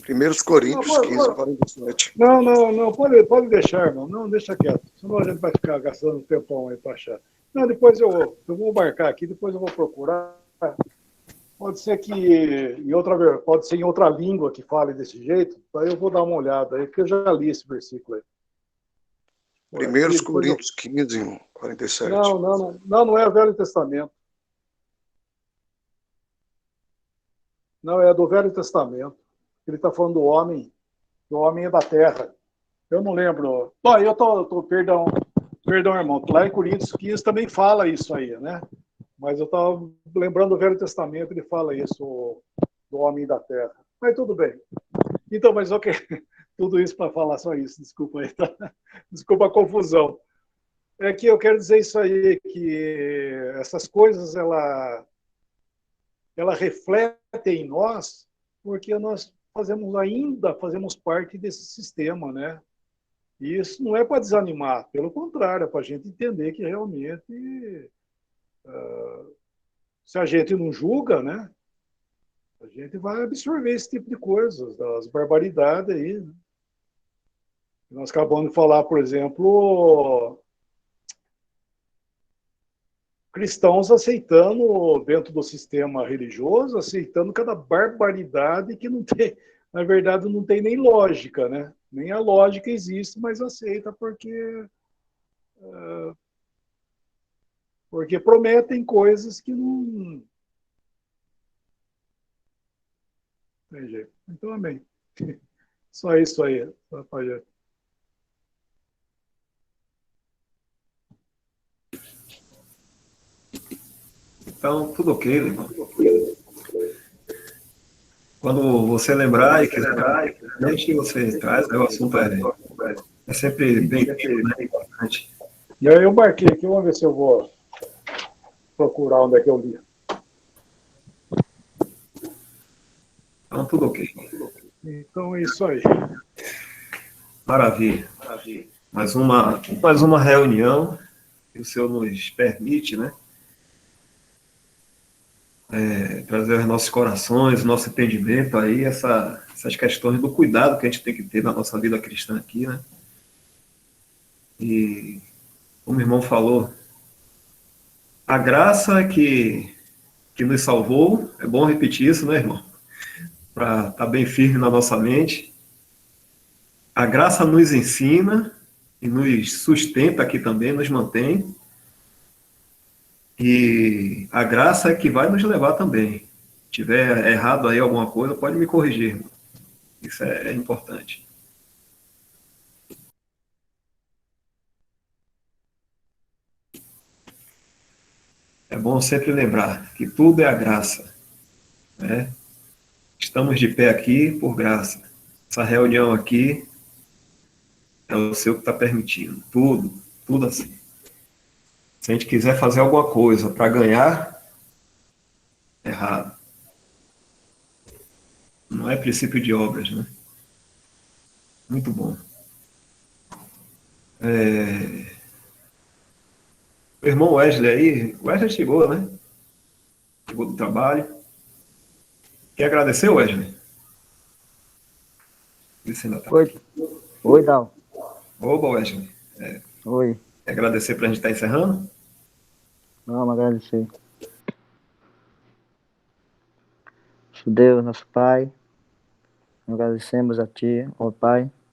1 Coríntios Não, 15, 47. não, pode deixar, irmão. Não, deixa quieto. Senão a gente vai ficar gastando um tempão aí para achar. Não, depois eu vou marcar aqui, depois eu vou procurar. Pode ser que pode ser em outra língua que fale desse jeito, aí eu vou dar uma olhada aí, porque eu já li esse versículo aí. 1 Coríntios 15, 47. Não é o Velho Testamento. Não, é do Velho Testamento. Ele está falando do homem da terra. Eu não lembro. Perdão, irmão. Lá em Coríntios 15 também fala isso aí, né? Mas eu estava lembrando do Velho Testamento, ele fala isso, do homem da terra. Mas tudo bem. Então, mas ok. Tudo isso para falar só isso. Desculpa aí, tá? Desculpa a confusão. É que eu quero dizer isso aí, que essas coisas, ela reflete em nós, porque nós fazemos parte desse sistema, né? E isso não é para desanimar, pelo contrário, é para a gente entender que realmente, se a gente não julga, né? A gente vai absorver esse tipo de coisas, das barbaridades aí, né? Nós acabamos de falar, por exemplo, cristãos aceitando, dentro do sistema religioso, aceitando cada barbaridade que não tem, na verdade, não tem nem lógica, né? Nem a lógica existe, mas aceita porque prometem coisas que não tem jeito. Então, amém. Só isso aí, rapaz. Então, tudo ok, irmão. Quando você lembrar e quiser, você traz, né? O assunto é sempre bem-vindo, né? Importante. E aí eu marquei aqui, vamos ver se eu vou procurar onde é que eu li. Então, tudo ok. Então é isso aí. Maravilha. Mais uma reunião que o Senhor nos permite, né? Trazer aos nossos corações, nosso entendimento aí, essas questões do cuidado que a gente tem que ter na nossa vida cristã aqui, né? E, como o irmão falou, a graça que nos salvou, é bom repetir isso, né, irmão? Para estar bem firme na nossa mente. A graça nos ensina e nos sustenta aqui também, nos mantém. E a graça é que vai nos levar também. Se tiver errado aí alguma coisa, pode me corrigir, irmão. Isso é importante. É bom sempre lembrar que tudo é a graça, né? Estamos de pé aqui por graça. Essa reunião aqui é o Senhor que está permitindo. Tudo assim. Se a gente quiser fazer alguma coisa para ganhar, errado. Não é princípio de obras, né? Muito bom. O irmão Wesley aí, o Wesley chegou, né? Chegou do trabalho. Quer agradecer, Wesley? Você ainda tá. Oi, Dal. Oba, Wesley. Oi. Quer agradecer para a gente estar encerrando? Vamos agradecer. Nosso Deus, nosso Pai, agradecemos a Ti, ó Pai,